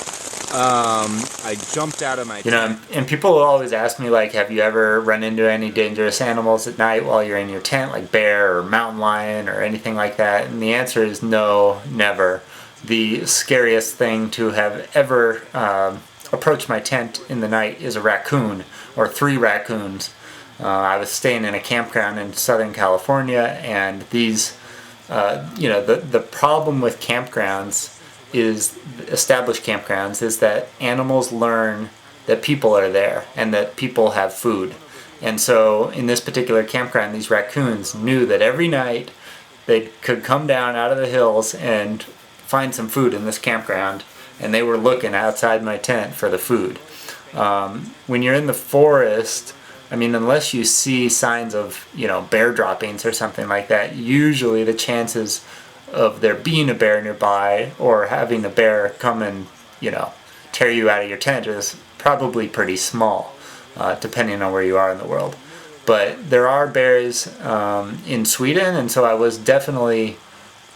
I jumped out of my tent. You know, and people will always ask me, like, have you ever run into any dangerous animals at night while you're in your tent, like bear or mountain lion or anything like that? And the answer is no, never. The scariest thing to have ever approached my tent in the night is a raccoon, or 3 raccoons. I was staying in a campground in Southern California, and these, you know, the problem with campgrounds is, established campgrounds, is that animals learn that people are there and that people have food. And so in this particular campground, these raccoons knew that every night they could come down out of the hills and find some food in this campground, and they were looking outside my tent for the food. When you're in the forest, I mean, unless you see signs of, you know, bear droppings or something like that, usually the chances of there being a bear nearby or having a bear come and, you know, tear you out of your tent is probably pretty small, depending on where you are in the world. But there are bears in Sweden, and so I was definitely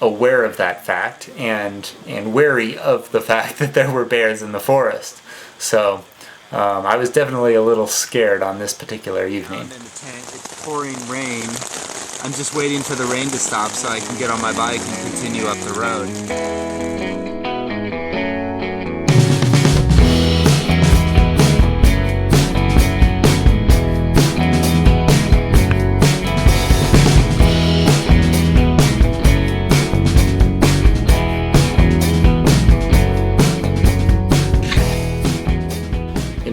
aware of that fact and wary of the fact that there were bears in the forest. So I was definitely a little scared on this particular evening. In the tent, it's pouring rain. I'm just waiting for the rain to stop so I can get on my bike and continue up the road.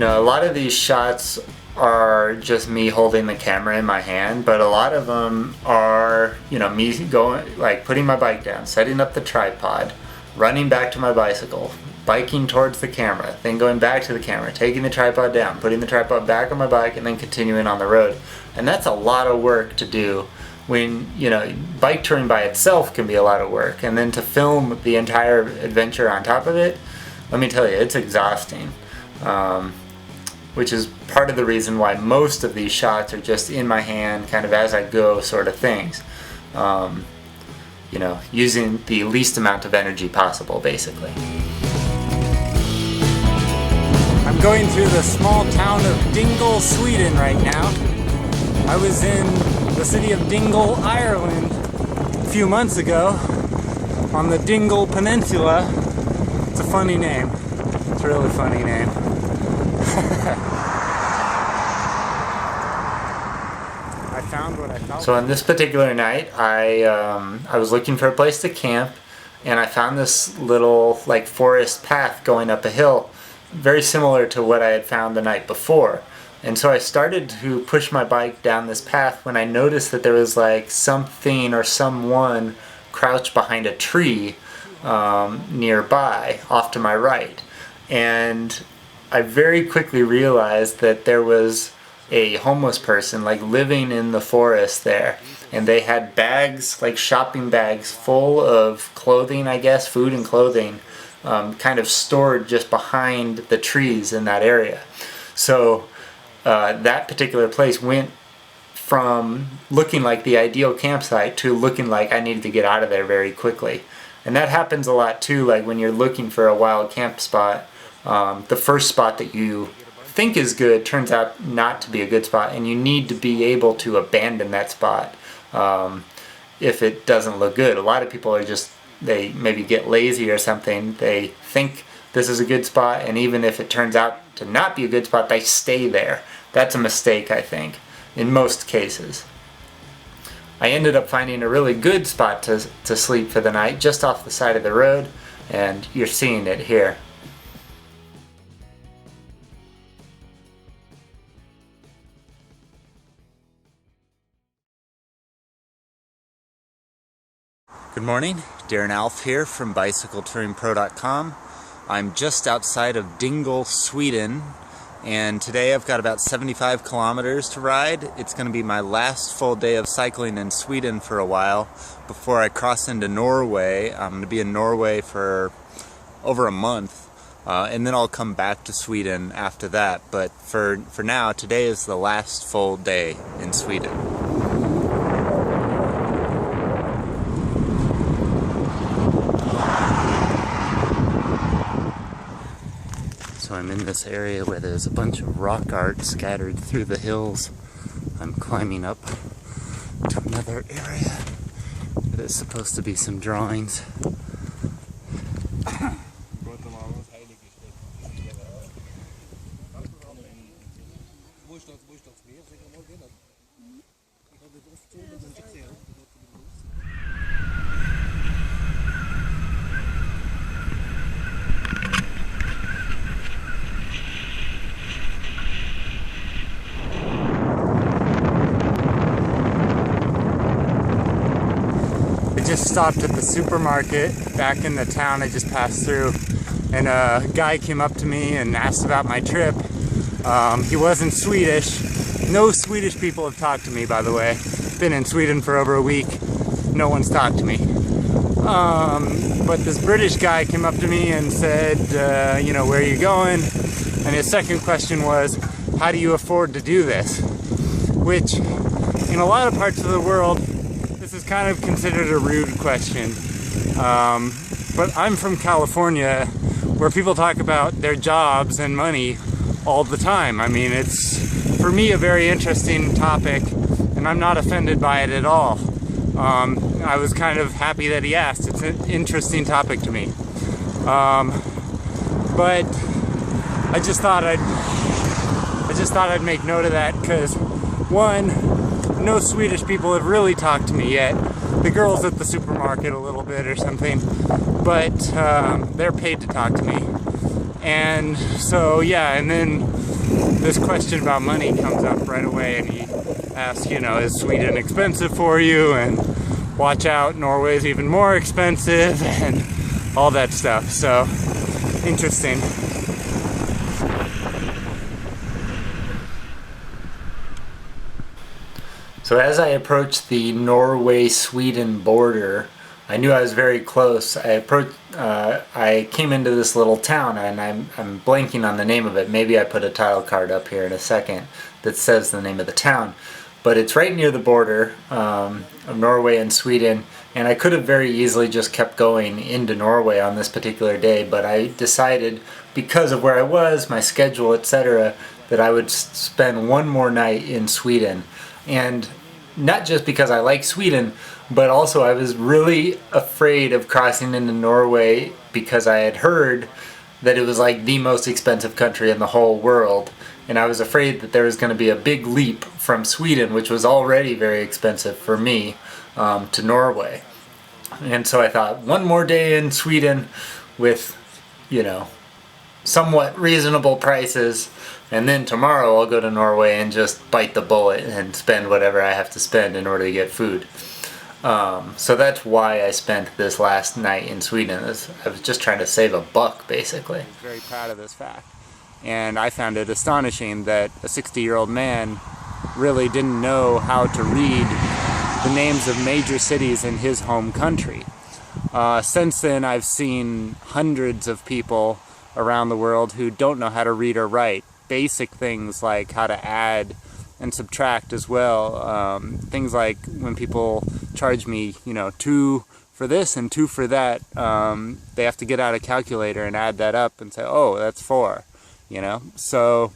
a lot of these shots are just me holding the camera in my hand, but a lot of them are, me going, like putting my bike down, setting up the tripod, running back to my bicycle, biking towards the camera, then going back to the camera, taking the tripod down, putting the tripod back on my bike, and then continuing on the road. And that's a lot of work to do when, bike touring by itself can be a lot of work. And then to film the entire adventure on top of it, let me tell you, it's exhausting. Which is part of the reason why most of these shots are just in my hand, kind of as I go sort of things. Using the least amount of energy possible, basically. I'm going through the small town of Dingle, Sweden right now. I was in the city of Dingle, Ireland a few months ago on the Dingle Peninsula. It's a funny name. It's a really funny name. I found what I felt. So on this particular night, I was looking for a place to camp, and I found this little forest path going up a hill, very similar to what I had found the night before. And so I started to push my bike down this path when I noticed that there was something or someone crouched behind a tree nearby, off to my right. And I very quickly realized that there was a homeless person living in the forest there, and they had bags, shopping bags full of clothing, I guess, food and clothing, kind of stored just behind the trees in that area. So that particular place went from looking like the ideal campsite to looking like I needed to get out of there very quickly. And that happens a lot too, when you're looking for a wild camp spot. The first spot that you think is good turns out not to be a good spot, and you need to be able to abandon that spot if it doesn't look good. A lot of people are they maybe get lazy or something. They think this is a good spot, and even if it turns out to not be a good spot, they stay there. That's a mistake, I think, in most cases. I ended up finding a really good spot to sleep for the night, just off the side of the road, and you're seeing it here. Good morning, Darren Alf here from BicycleTouringPro.com. I'm just outside of Dingle, Sweden, and today I've got about 75 kilometers to ride. It's going to be my last full day of cycling in Sweden for a while before I cross into Norway. I'm going to be in Norway for over a month, and then I'll come back to Sweden after that. But for now, today is the last full day in Sweden. So I'm in this area where there's a bunch of rock art scattered through the hills. I'm climbing up to another area where there's supposed to be some drawings. Just stopped at the supermarket back in the town I just passed through, and a guy came up to me and asked about my trip. He wasn't Swedish. No Swedish people have talked to me, by the way. Been in Sweden for over a week. No one's talked to me. But this British guy came up to me and said, where are you going? And his second question was, how do you afford to do this? Which, in a lot of parts of the world, this is kind of considered a rude question, but I'm from California, where people talk about their jobs and money all the time. I mean, it's, for me, a very interesting topic, and I'm not offended by it at all. I was kind of happy that he asked. It's an interesting topic to me. But I just thought I'd make note of that, because one, no Swedish people have really talked to me yet. The girls at the supermarket a little bit or something, but they're paid to talk to me. And so, yeah, and then this question about money comes up right away, and he asks, you know, is Sweden expensive for you? And watch out, Norway's even more expensive, and all that stuff. So, interesting. So as I approached the Norway-Sweden border, I knew I was very close. I came into this little town, and I'm blanking on the name of it. Maybe I put a title card up here in a second that says the name of the town. But it's right near the border of Norway and Sweden, and I could have very easily just kept going into Norway on this particular day, but I decided, because of where I was, my schedule, etc., that I would spend one more night in Sweden. And not just because I like Sweden, but also I was really afraid of crossing into Norway because I had heard that it was like the most expensive country in the whole world. And I was afraid that there was going to be a big leap from Sweden, which was already very expensive for me, to Norway. And so I thought, one more day in Sweden with, you know, somewhat reasonable prices, and then tomorrow I'll go to Norway and just bite the bullet and spend whatever I have to spend in order to get food. So that's why I spent this last night in Sweden. I was just trying to save a buck, basically. I'm very proud of this fact. And I found it astonishing that a 60-year-old man really didn't know how to read the names of major cities in his home country. Since then, I've seen hundreds of people around the world who don't know how to read or write. Basic things like how to add and subtract as well. Things like when people charge me, you know, 2 for this and 2 for that, they have to get out a calculator and add that up and say, oh, that's 4, you know. So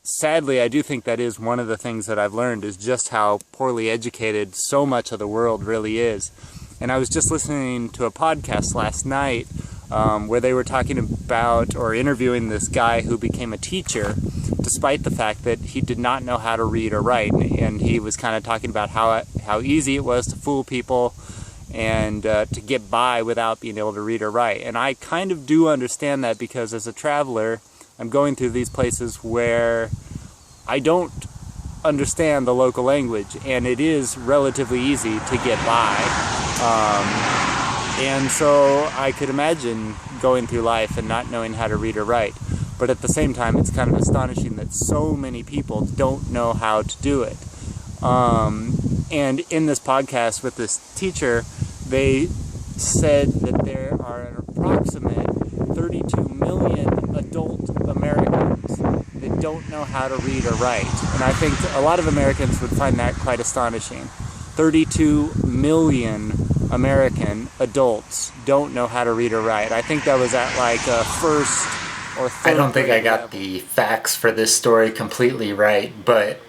sadly, I do think that is one of the things that I've learned, is just how poorly educated so much of the world really is. And I was just listening to a podcast last night where they were talking about, or interviewing, this guy who became a teacher despite the fact that he did not know how to read or write. And he was kind of talking about how easy it was to fool people and to get by without being able to read or write. And I kind of do understand that, because as a traveler, I'm going through these places where I don't understand the local language, and it is relatively easy to get by. And so I could imagine going through life and not knowing how to read or write. But at the same time, it's kind of astonishing that so many people don't know how to do it. And in this podcast with this teacher, they said that there are an approximate 32 million adult Americans that don't know how to read or write. And I think a lot of Americans would find that quite astonishing. 32 million American adults don't know how to read or write. I think that was at like a first or third. I don't think I got the facts for this story completely right, but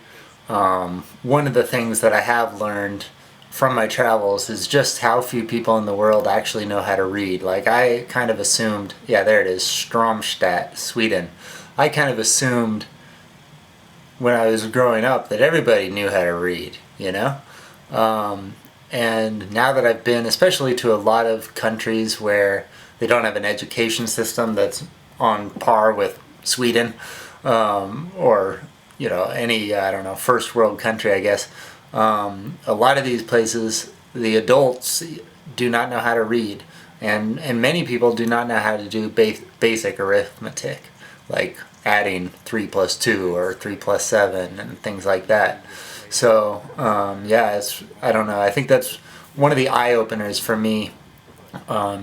one of the things that I have learned from my travels is just how few people in the world actually know how to read. Like, I kind of assumed, yeah, there it is, Stromstad, Sweden. I kind of assumed when I was growing up that everybody knew how to read, you know? And now that I've been, especially to a lot of countries where they don't have an education system that's on par with Sweden, or, you know, any, I don't know, first world country, I guess, a lot of these places, the adults do not know how to read, and many people do not know how to do basic arithmetic, like adding 3 plus 2 or 3 plus 7 and things like that. So yeah, I don't know, I think that's one of the eye-openers for me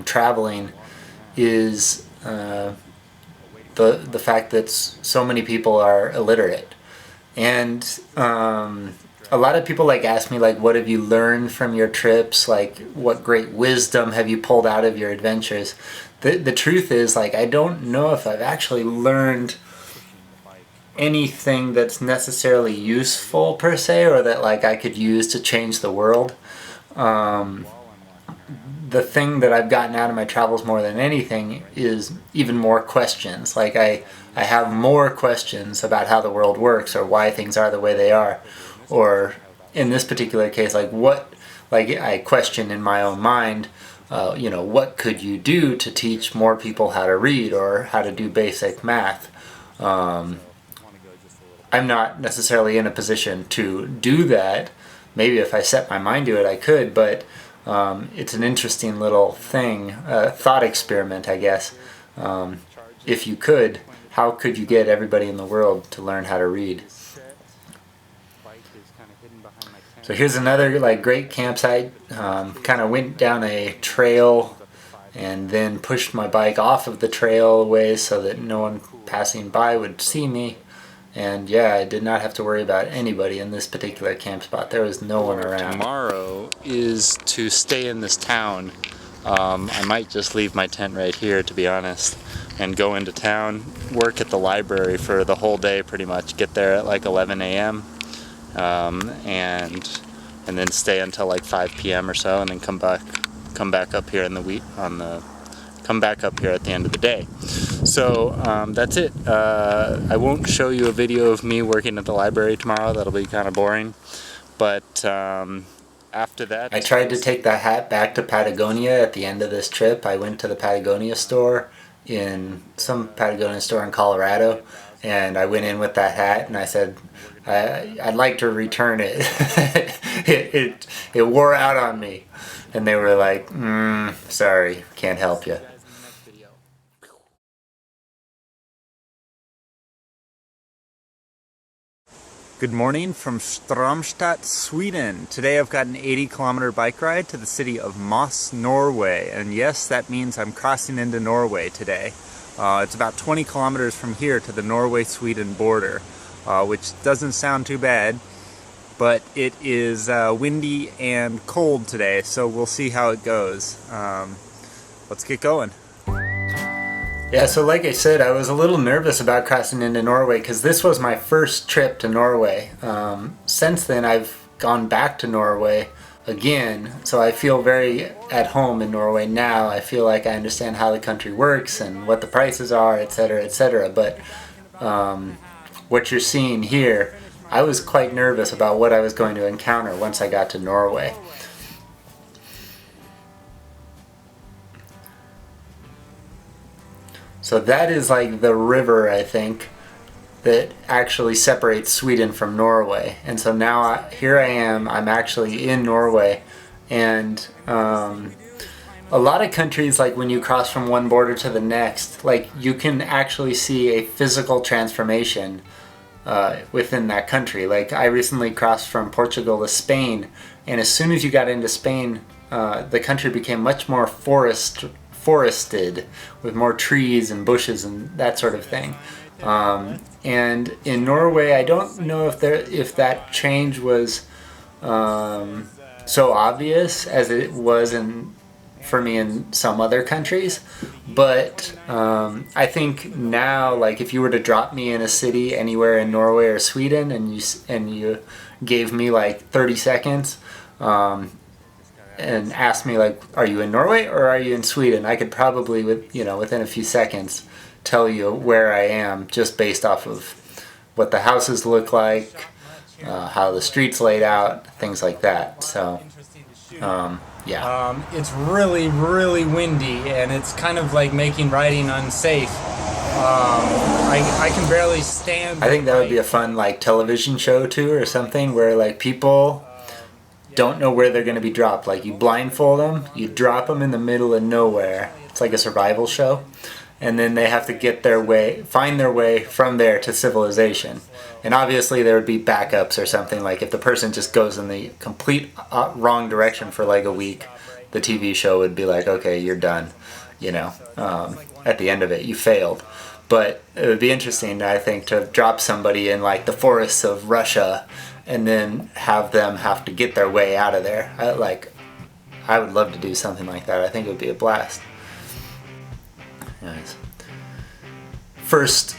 traveling, is the fact that so many people are illiterate. And a lot of people like ask me, like, what have you learned from your trips? Like, what great wisdom have you pulled out of your adventures? The truth is, like, I don't know if I've actually learned anything that's necessarily useful per se, or that like I could use to change the world. The thing that I've gotten out of my travels more than anything is even more questions. Like, I have more questions about how the world works, or why things are the way they are. Or in this particular case, like I question in my own mind, you know, what could you do to teach more people how to read or how to do basic math? I'm not necessarily in a position to do that. Maybe if I set my mind to it, I could, but it's an interesting little thing, a thought experiment, I guess. If you could, how could you get everybody in the world to learn how to read? So here's another like great campsite. Kind of went down a trail and then pushed my bike off of the trail away so that no one passing by would see me. And yeah, I did not have to worry about anybody in this particular camp spot. There was no one around. Tomorrow is to stay in this town. I might just leave my tent right here, to be honest, and go into town, work at the library for the whole day pretty much. Get there at like 11 a.m. And then stay until like 5 p.m. or so, and then come back up here in the week come back up here at the end of the day. So that's it. I won't show you a video of me working at the library tomorrow. That'll be kind of boring. But after that, I tried to take the hat back to Patagonia at the end of this trip. I went to the Patagonia store in Colorado, and I went in with that hat and I said, I'd like to return it. it wore out on me. And they were like, sorry, can't help you. Good morning from Strömstad, Sweden. Today I've got an 80-kilometer bike ride to the city of Moss, Norway. And yes, that means I'm crossing into Norway today. It's about 20 kilometers from here to the Norway-Sweden border, which doesn't sound too bad, but it is windy and cold today, so we'll see how it goes. Let's get going. Yeah, so like I said, I was a little nervous about crossing into Norway because this was my first trip to Norway. Since then, I've gone back to Norway again, so I feel very at home in Norway now. I feel like I understand how the country works and what the prices are, etc., etc. But what you're seeing here, I was quite nervous about what I was going to encounter once I got to Norway. So that is like the river, I think, that actually separates Sweden from Norway. And so now here I am, I'm actually in Norway, and a lot of countries, like when you cross from one border to the next, like you can actually see a physical transformation within that country. Like I recently crossed from Portugal to Spain, and as soon as you got into Spain, the country became much more forested, with more trees and bushes and that sort of thing. And in Norway, I don't know if that change was so obvious as it was for me in some other countries, but I think now, like if you were to drop me in a city anywhere in Norway or Sweden, and you gave me like 30 seconds and asked me like, are you in Norway or are you in Sweden, I could probably within a few seconds tell you where I am, just based off of what the houses look like, how the streets laid out, things like that. So yeah. It's really, really windy, and it's kind of like making riding unsafe. I can barely stand. I think that would be a fun like television show too, or something, where like people don't know where they're going to be dropped. Like you blindfold them, you drop them in the middle of nowhere. It's like a survival show. And then they have to find their way from there to civilization. And obviously there would be backups or something. Like if the person just goes in the complete wrong direction for like a week, the TV show would be like, okay, you're done. At the end of it, you failed. But it would be interesting, I think, to drop somebody in like the forests of Russia and then have them have to get their way out of there. I would love to do something like that. I think it would be a blast. Anyways. First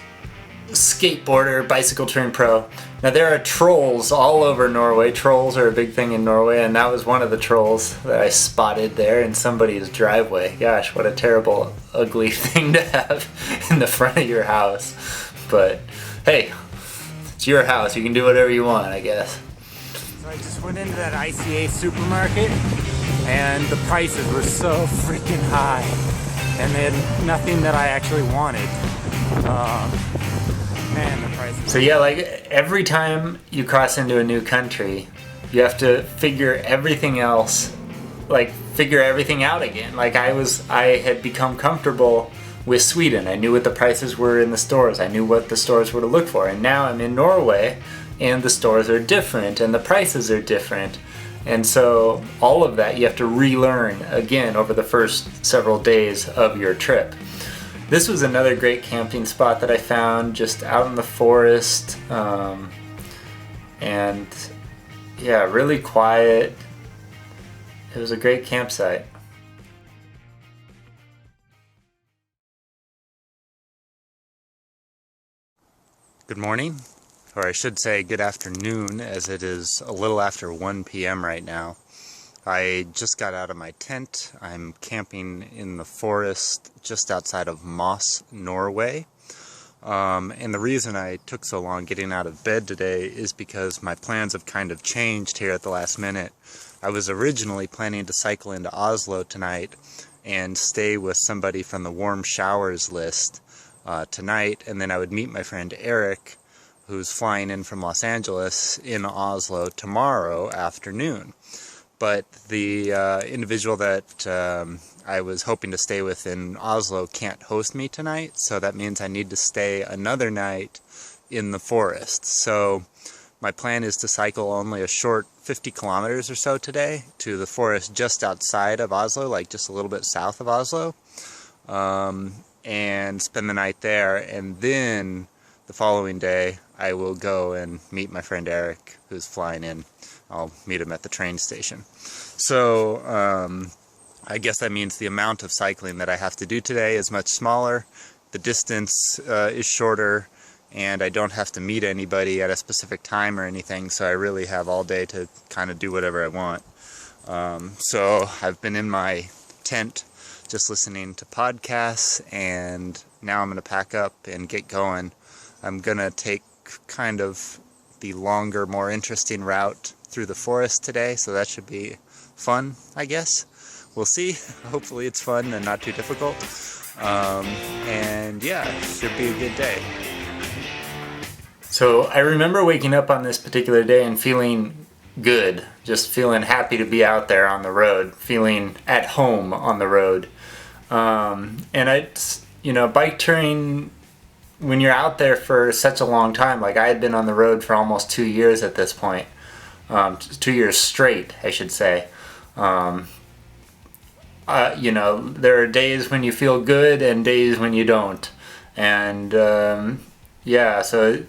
skateboarder, bicycle touring pro. Now there are trolls all over Norway. Trolls are a big thing in Norway, and that was one of the trolls that I spotted there in somebody's driveway. Gosh, what a terrible, ugly thing to have in the front of your house. But hey, it's your house. You can do whatever you want, I guess. So I just went into that ICA supermarket, and the prices were so freaking high. And they had nothing that I actually wanted. So yeah, like every time you cross into a new country, you have to figure everything else, like figure everything out again. Like I had become comfortable with Sweden. I knew what the prices were in the stores. I knew what the stores were to look for. And now I'm in Norway and the stores are different and the prices are different. And so all of that you have to relearn again over the first several days of your trip. This was another great camping spot that I found just out in the forest. And yeah, really quiet. It was a great campsite. Good morning, or I should say good afternoon, as it is a little after 1 p.m. right now. I just got out of my tent. I'm camping in the forest just outside of Moss, Norway. And the reason I took so long getting out of bed today is because my plans have kind of changed here at the last minute. I was originally planning to cycle into Oslo tonight and stay with somebody from the warm showers list tonight, and then I would meet my friend Eric, who's flying in from Los Angeles, in Oslo tomorrow afternoon. But the individual that I was hoping to stay with in Oslo can't host me tonight, so that means I need to stay another night in the forest. So my plan is to cycle only a short 50 kilometers or so today to the forest just outside of Oslo, like just a little bit south of Oslo, and spend the night there. And then the following day I will go and meet my friend Eric, who's flying in. I'll meet him at the train station. So I guess that means the amount of cycling that I have to do today is much smaller, the distance is shorter, and I don't have to meet anybody at a specific time or anything, so I really have all day to kind of do whatever I want. So I've been in my tent just listening to podcasts, and now I'm going to pack up and get going. I'm going to take kind of the longer, more interesting route through the forest today, so that should be fun, I guess. We'll see. Hopefully it's fun and not too difficult. And yeah, it should be a good day. So I remember waking up on this particular day and feeling good, just feeling happy to be out there on the road, feeling at home on the road. And bike touring, when you're out there for such a long time, like I had been on the road for almost 2 years at this point, 2 years straight, I should say. There are days when you feel good and days when you don't. And so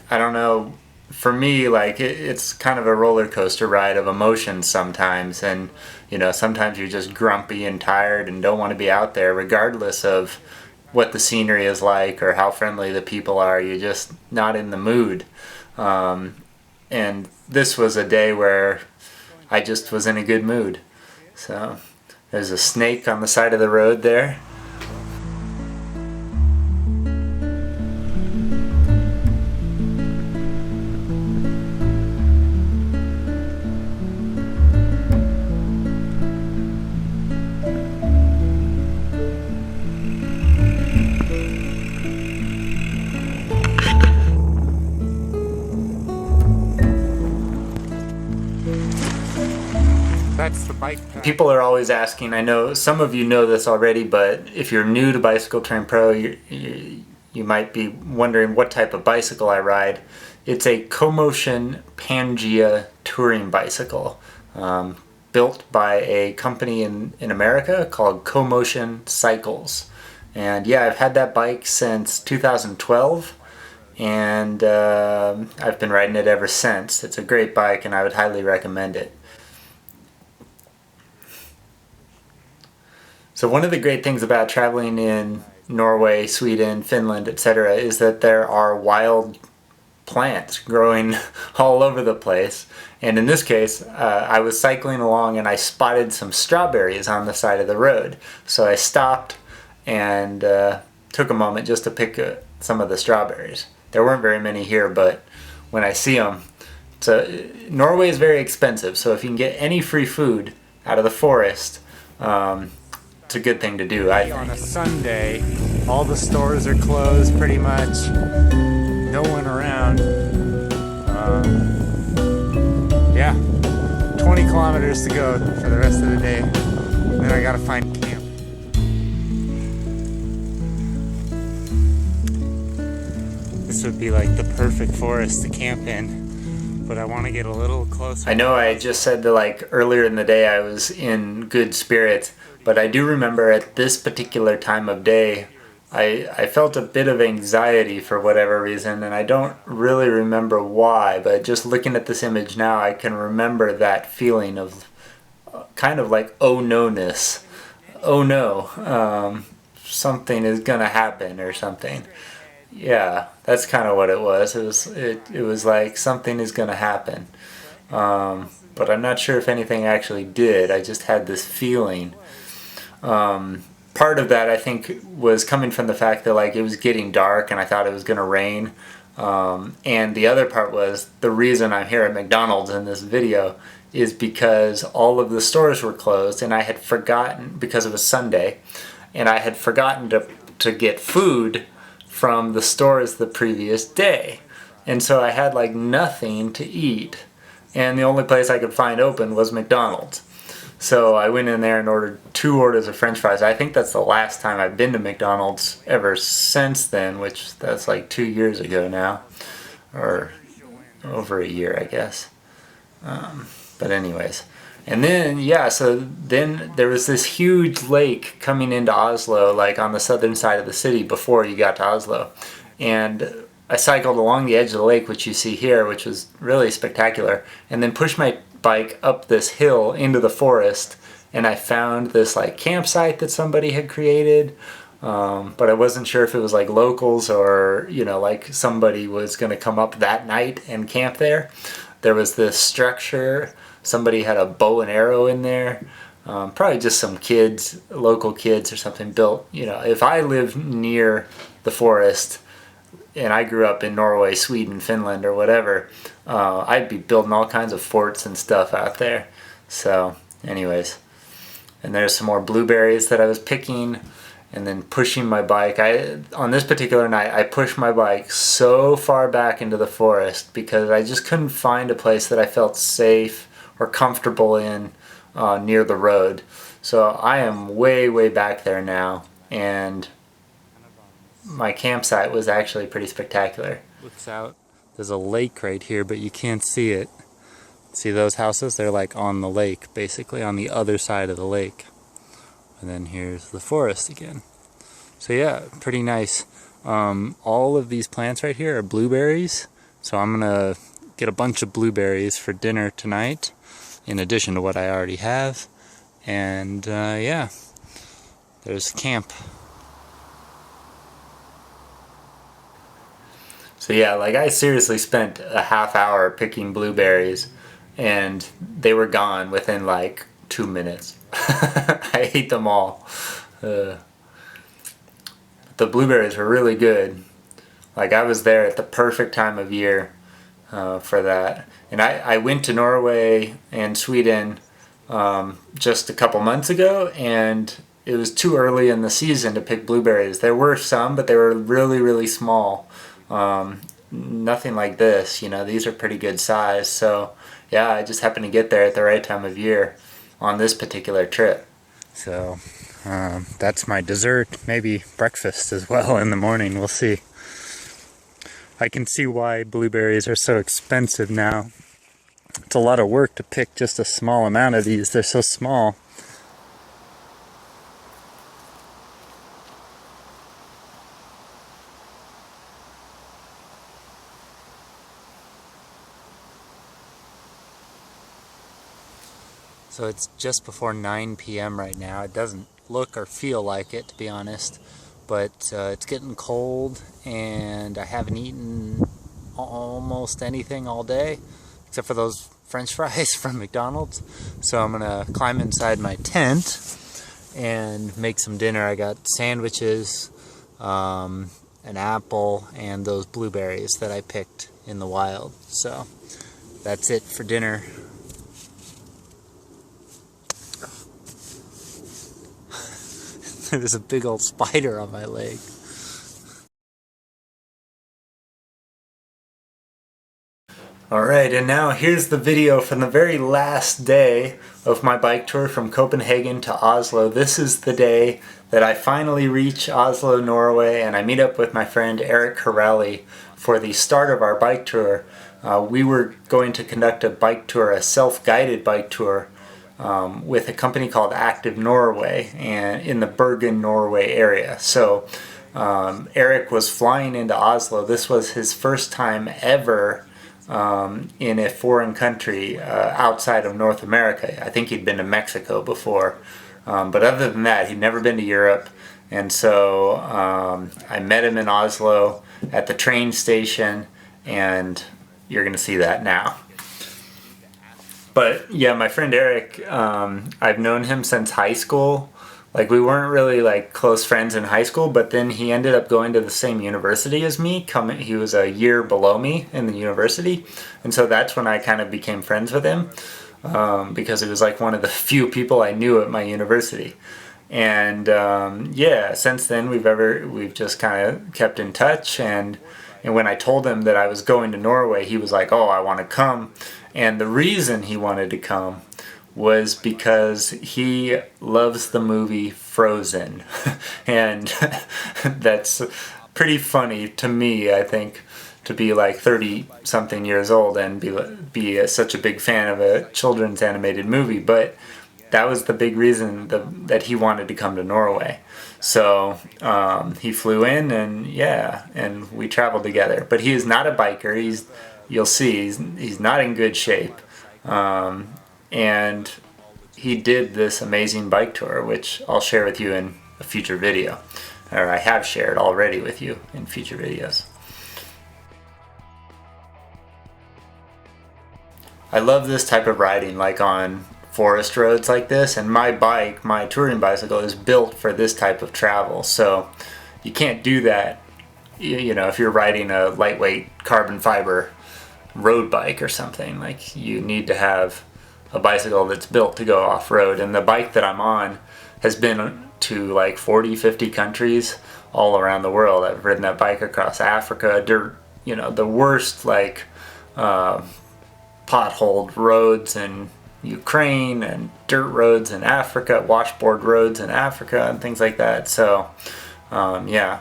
I don't know, for me, like it's kind of a roller coaster ride of emotions sometimes. And, sometimes you're just grumpy and tired and don't want to be out there regardless of what the scenery is like or how friendly the people are. You're just not in the mood. And this was a day where I just was in a good mood. So there's a snake on the side of the road there. That's the bike path. People are always asking, I know some of you know this already, but if you're new to Bicycle Touring Pro, you might be wondering what type of bicycle I ride. It's a CoMotion Pangea touring bicycle, built by a company in America called CoMotion Cycles. And yeah, I've had that bike since 2012, and I've been riding it ever since. It's a great bike and I would highly recommend it. So one of the great things about traveling in Norway, Sweden, Finland, etc. is that there are wild plants growing all over the place. And in this case, I was cycling along and I spotted some strawberries on the side of the road. So I stopped and took a moment just to pick some of the strawberries. There weren't very many here, but when I see them, Norway is very expensive. So if you can get any free food out of the forest, it's a good thing to do, I think. On a Sunday, all the stores are closed pretty much. No one around. kilometers to go for the rest of the day. And then I gotta find camp. This would be like the perfect forest to camp in, but I want to get a little closer. I know I just said that like earlier in the day I was in good spirits, but I do remember at this particular time of day I felt a bit of anxiety for whatever reason, and I don't really remember why, but just looking at this image now I can remember that feeling of kind of like oh no-ness. Oh no, something is gonna happen or something. Yeah, that's kind of what it was. It was like something is gonna happen, but I'm not sure if anything actually did. I just had this feeling. Part of that I think was coming from the fact that like it was getting dark and I thought it was gonna rain, and the other part was the reason I'm here at McDonald's in this video is because all of the stores were closed and I had forgotten, because it was Sunday, and I had forgotten to get food from the stores the previous day, and so I had like nothing to eat, and the only place I could find open was McDonald's. So I went in there and ordered 2 orders of french fries. I think that's the last time I've been to McDonald's ever since then, which that's like 2 years ago now, or over a year I guess. But anyways, and then yeah, so then there was this huge lake coming into Oslo, like on the southern side of the city before you got to Oslo, and I cycled along the edge of the lake, which you see here, which was really spectacular, and then pushed my bike up this hill into the forest, and I found this like campsite that somebody had created, but I wasn't sure if it was like locals or, you know, like somebody was going to come up that night and camp there. There was this structure, somebody had a bow and arrow in there, probably just some kids, local kids or something built, you know, if I lived near the forest and I grew up in Norway, Sweden, Finland, or whatever, I'd be building all kinds of forts and stuff out there. So anyways, and there's some more blueberries that I was picking and then pushing my bike. On this particular night, I pushed my bike so far back into the forest because I just couldn't find a place that I felt safe or comfortable in near the road. So I am way, way back there now, and my campsite was actually pretty spectacular. Looks out. There's a lake right here, but you can't see it. See those houses? They're like on the lake, basically on the other side of the lake. And then here's the forest again. So yeah, pretty nice. All of these plants right here are blueberries. So I'm gonna get a bunch of blueberries for dinner tonight, in addition to what I already have. And yeah, there's camp. So yeah, like I seriously spent a half hour picking blueberries and they were gone within like 2 minutes. I ate them all. The blueberries were really good. Like I was there at the perfect time of year for that. And I went to Norway and Sweden just a couple months ago, and it was too early in the season to pick blueberries. There were some, but they were really, really small. Nothing like this, you know, these are pretty good size. So yeah, I just happened to get there at the right time of year on this particular trip. So that's my dessert, maybe breakfast as well in the morning, we'll see. I can see why blueberries are so expensive now. It's a lot of work to pick just a small amount of these, they're so small. So it's just before 9 p.m. right now. It doesn't look or feel like it, to be honest, but it's getting cold and I haven't eaten almost anything all day except for those french fries from McDonald's. So I'm gonna climb inside my tent and make some dinner. I got sandwiches, an apple, and those blueberries that I picked in the wild. So that's it for dinner. There's a big old spider on my leg. Alright, and now here's the video from the very last day of my bike tour from Copenhagen to Oslo. This is the day that I finally reach Oslo, Norway, and I meet up with my friend Eric Corelli for the start of our bike tour. We were going to conduct a bike tour, a self-guided bike tour, with a company called Active Norway and in the Bergen, Norway area. So Eric was flying into Oslo. This was his first time ever in a foreign country outside of North America. I think he'd been to Mexico before, but other than that, he'd never been to Europe. And so I met him in Oslo at the train station, and you're going to see that now. But yeah, my friend Eric, I've known him since high school. Like, we weren't really like close friends in high school, but then he ended up going to the same university as me. He was a year below me in the university, and so that's when I kind of became friends with him, because it was like one of the few people I knew at my university. And yeah, since then we've just kind of kept in touch. And when I told him that I was going to Norway, he was like, "Oh, I want to come." And the reason he wanted to come was because he loves the movie Frozen. And that's pretty funny to me, I think, to be like 30-something years old and be such a big fan of a children's animated movie. But that was the big reason that he wanted to come to Norway. So he flew in, and yeah, and we traveled together. But he is not a biker. You'll see, he's not in good shape. And he did this amazing bike tour, which I'll share with you in a future video. Or I have shared already with you in future videos. I love this type of riding, like on forest roads like this, and my bike, my touring bicycle, is built for this type of travel. So you can't do that, you know, if you're riding a lightweight carbon fiber road bike or something. Like, you need to have a bicycle that's built to go off-road. And the bike that I'm on has been to like 40-50 countries all around the world. I've ridden that bike across Africa, you know, the worst like potholed roads in Ukraine, and dirt roads in Africa, washboard roads in Africa, and things like that. So yeah.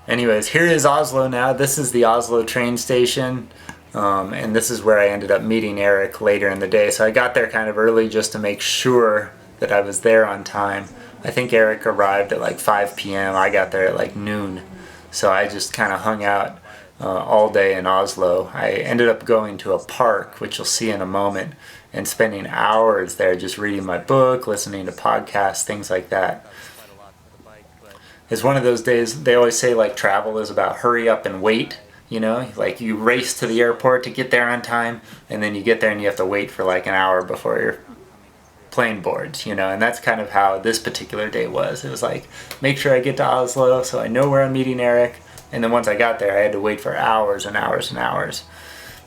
Anyways, here is Oslo now. This is the Oslo train station, and this is where I ended up meeting Eric later in the day. So I got there kind of early just to make sure that I was there on time. I think Eric arrived at like 5 p.m. I got there at like noon. So I just kind of hung out all day in Oslo. I ended up going to a park, which you'll see in a moment, and spending hours there just reading my book, listening to podcasts, things like that. It's one of those days, they always say like travel is about hurry up and wait, you know, like you race to the airport to get there on time, and then you get there and you have to wait for like an hour before your plane boards, you know. And that's kind of how this particular day was. It was like, make sure I get to Oslo so I know where I'm meeting Eric, and then once I got there I had to wait for hours and hours and hours.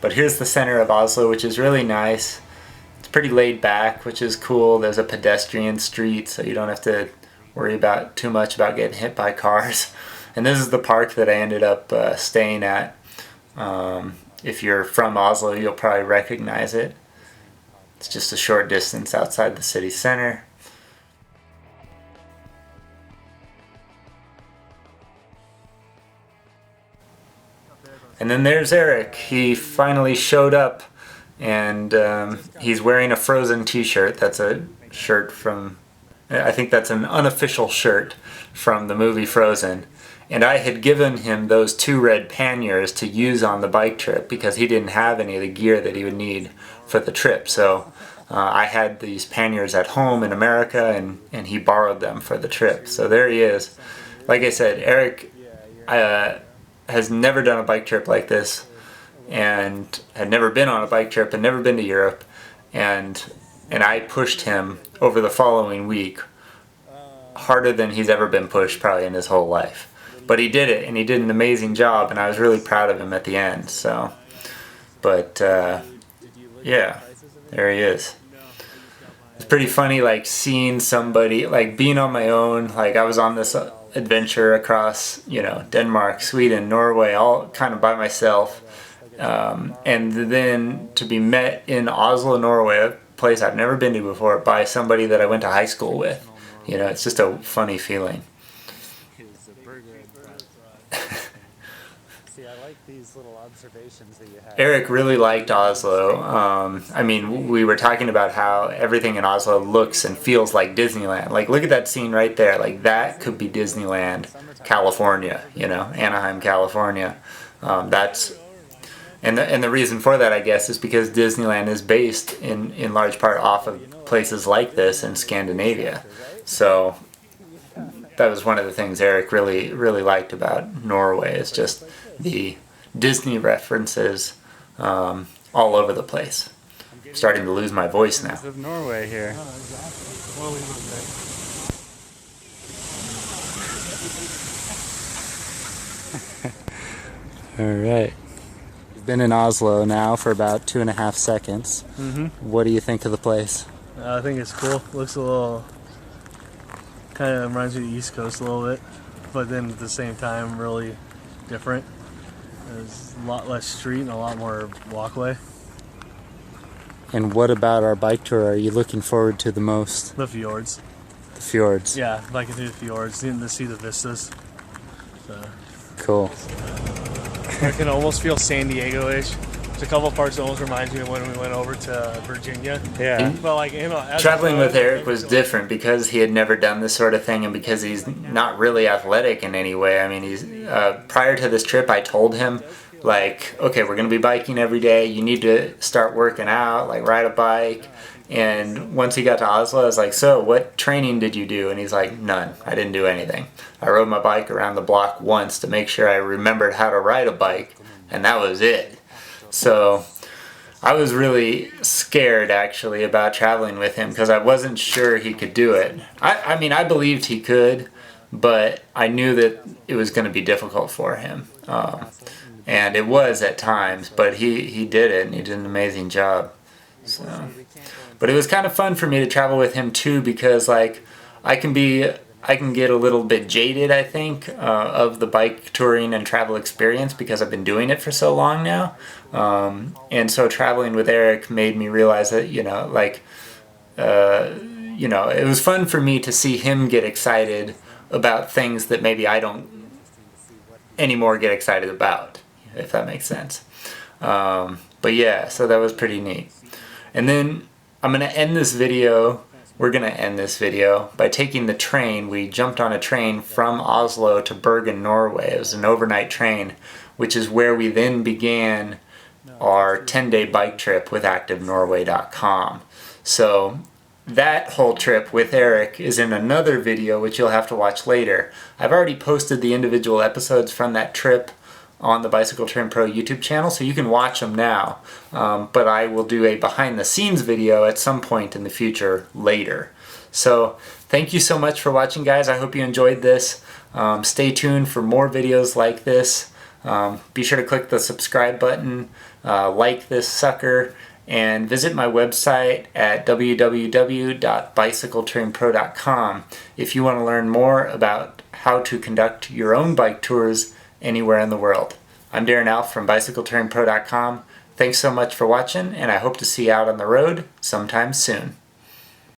But here's the center of Oslo, which is really nice. It's pretty laid back, which is cool. There's a pedestrian street, so you don't have to worry about too much about getting hit by cars. And this is the park that I ended up staying at. If you're from Oslo, you'll probably recognize it. It's just a short distance outside the city center. And then there's Eric. He finally showed up, and he's wearing a Frozen t-shirt. That's a shirt from, I think that's an unofficial shirt from the movie Frozen. And I had given him those 2 red panniers to use on the bike trip because he didn't have any of the gear that he would need for the trip. So I had these panniers at home in America, and he borrowed them for the trip. So there he is. Like I said, Eric has never done a bike trip like this, and had never been on a bike trip and never been to Europe. And I pushed him over the following week harder than he's ever been pushed probably in his whole life. But he did it, and he did an amazing job, and I was really proud of him at the end. So, but yeah, there he is. It's pretty funny, like seeing somebody, like being on my own. Like I was on this adventure across, you know, Denmark, Sweden, Norway, all kind of by myself. And then to be met in Oslo, Norway, a place I've never been to before, by somebody that I went to high school with. You know, it's just a funny feeling. See, I like these little observations that you have. Eric really liked Oslo. I mean, we were talking about how everything in Oslo looks and feels like Disneyland. Like, look at that scene right there. Like, that could be Disneyland, California, you know, Anaheim, California. And the reason for that, I guess, is because Disneyland is based in large part off of places like this in Scandinavia. So that was one of the things Eric really liked about Norway, is just the Disney references all over the place. I'm starting to lose my voice now. Of Norway here. All right. You've been in Oslo now for about 2.5 seconds. What do you think of the place? I think it's cool. Looks a little, kind of reminds me of the East Coast a little bit, but then at the same time really different. There's a lot less street and a lot more walkway. And what about our bike tour are you looking forward to the most? The fjords. The fjords. Yeah, biking through the fjords, getting to see the vistas. So. Cool. I can almost feel San Diego-ish. There's a couple parts that almost reminds me of when we went over to Virginia. Yeah. But like, you know, Traveling with Eric was different because he had never done this sort of thing, and because he's not really athletic in any way. I mean, he's prior to this trip, I told him, like, okay, we're going to be biking every day. You need to start working out, like ride a bike. And once he got to Oslo, I was like, so what training did you do? And he's like, none. I didn't do anything. I rode my bike around the block once to make sure I remembered how to ride a bike, and that was it. So I was really scared, actually, about traveling with him because I wasn't sure he could do it. I mean, I believed he could, but I knew that it was going to be difficult for him. And it was at times, but he did it, and he did an amazing job. So, but it was kind of fun for me to travel with him too, because like I can get a little bit jaded, I think, of the bike touring and travel experience because I've been doing it for so long now. And so traveling with Eric made me realize that, you know, like, you know, it was fun for me to see him get excited about things that maybe I don't anymore get excited about, if that makes sense. But yeah, so that was pretty neat. And then I'm going to end this video. We're going to end this video by taking the train. We jumped on a train from Oslo to Bergen, Norway. It was an overnight train, which is where we then began our 10-day bike trip with ActiveNorway.com. So that whole trip with Eric is in another video, which you'll have to watch later. I've already posted the individual episodes from that trip on the Bicycle Touring Pro YouTube channel, so you can watch them now. But I will do a behind-the-scenes video at some point in the future later. So thank you so much for watching, guys. I hope you enjoyed this. Stay tuned for more videos like this. Be sure to click the subscribe button, like this sucker, and visit my website at www.bicycletouringpro.com if you want to learn more about how to conduct your own bike tours anywhere in the world. I'm Darren Alf from BicycleTouringPro.com. Thanks so much for watching, and I hope to see you out on the road sometime soon.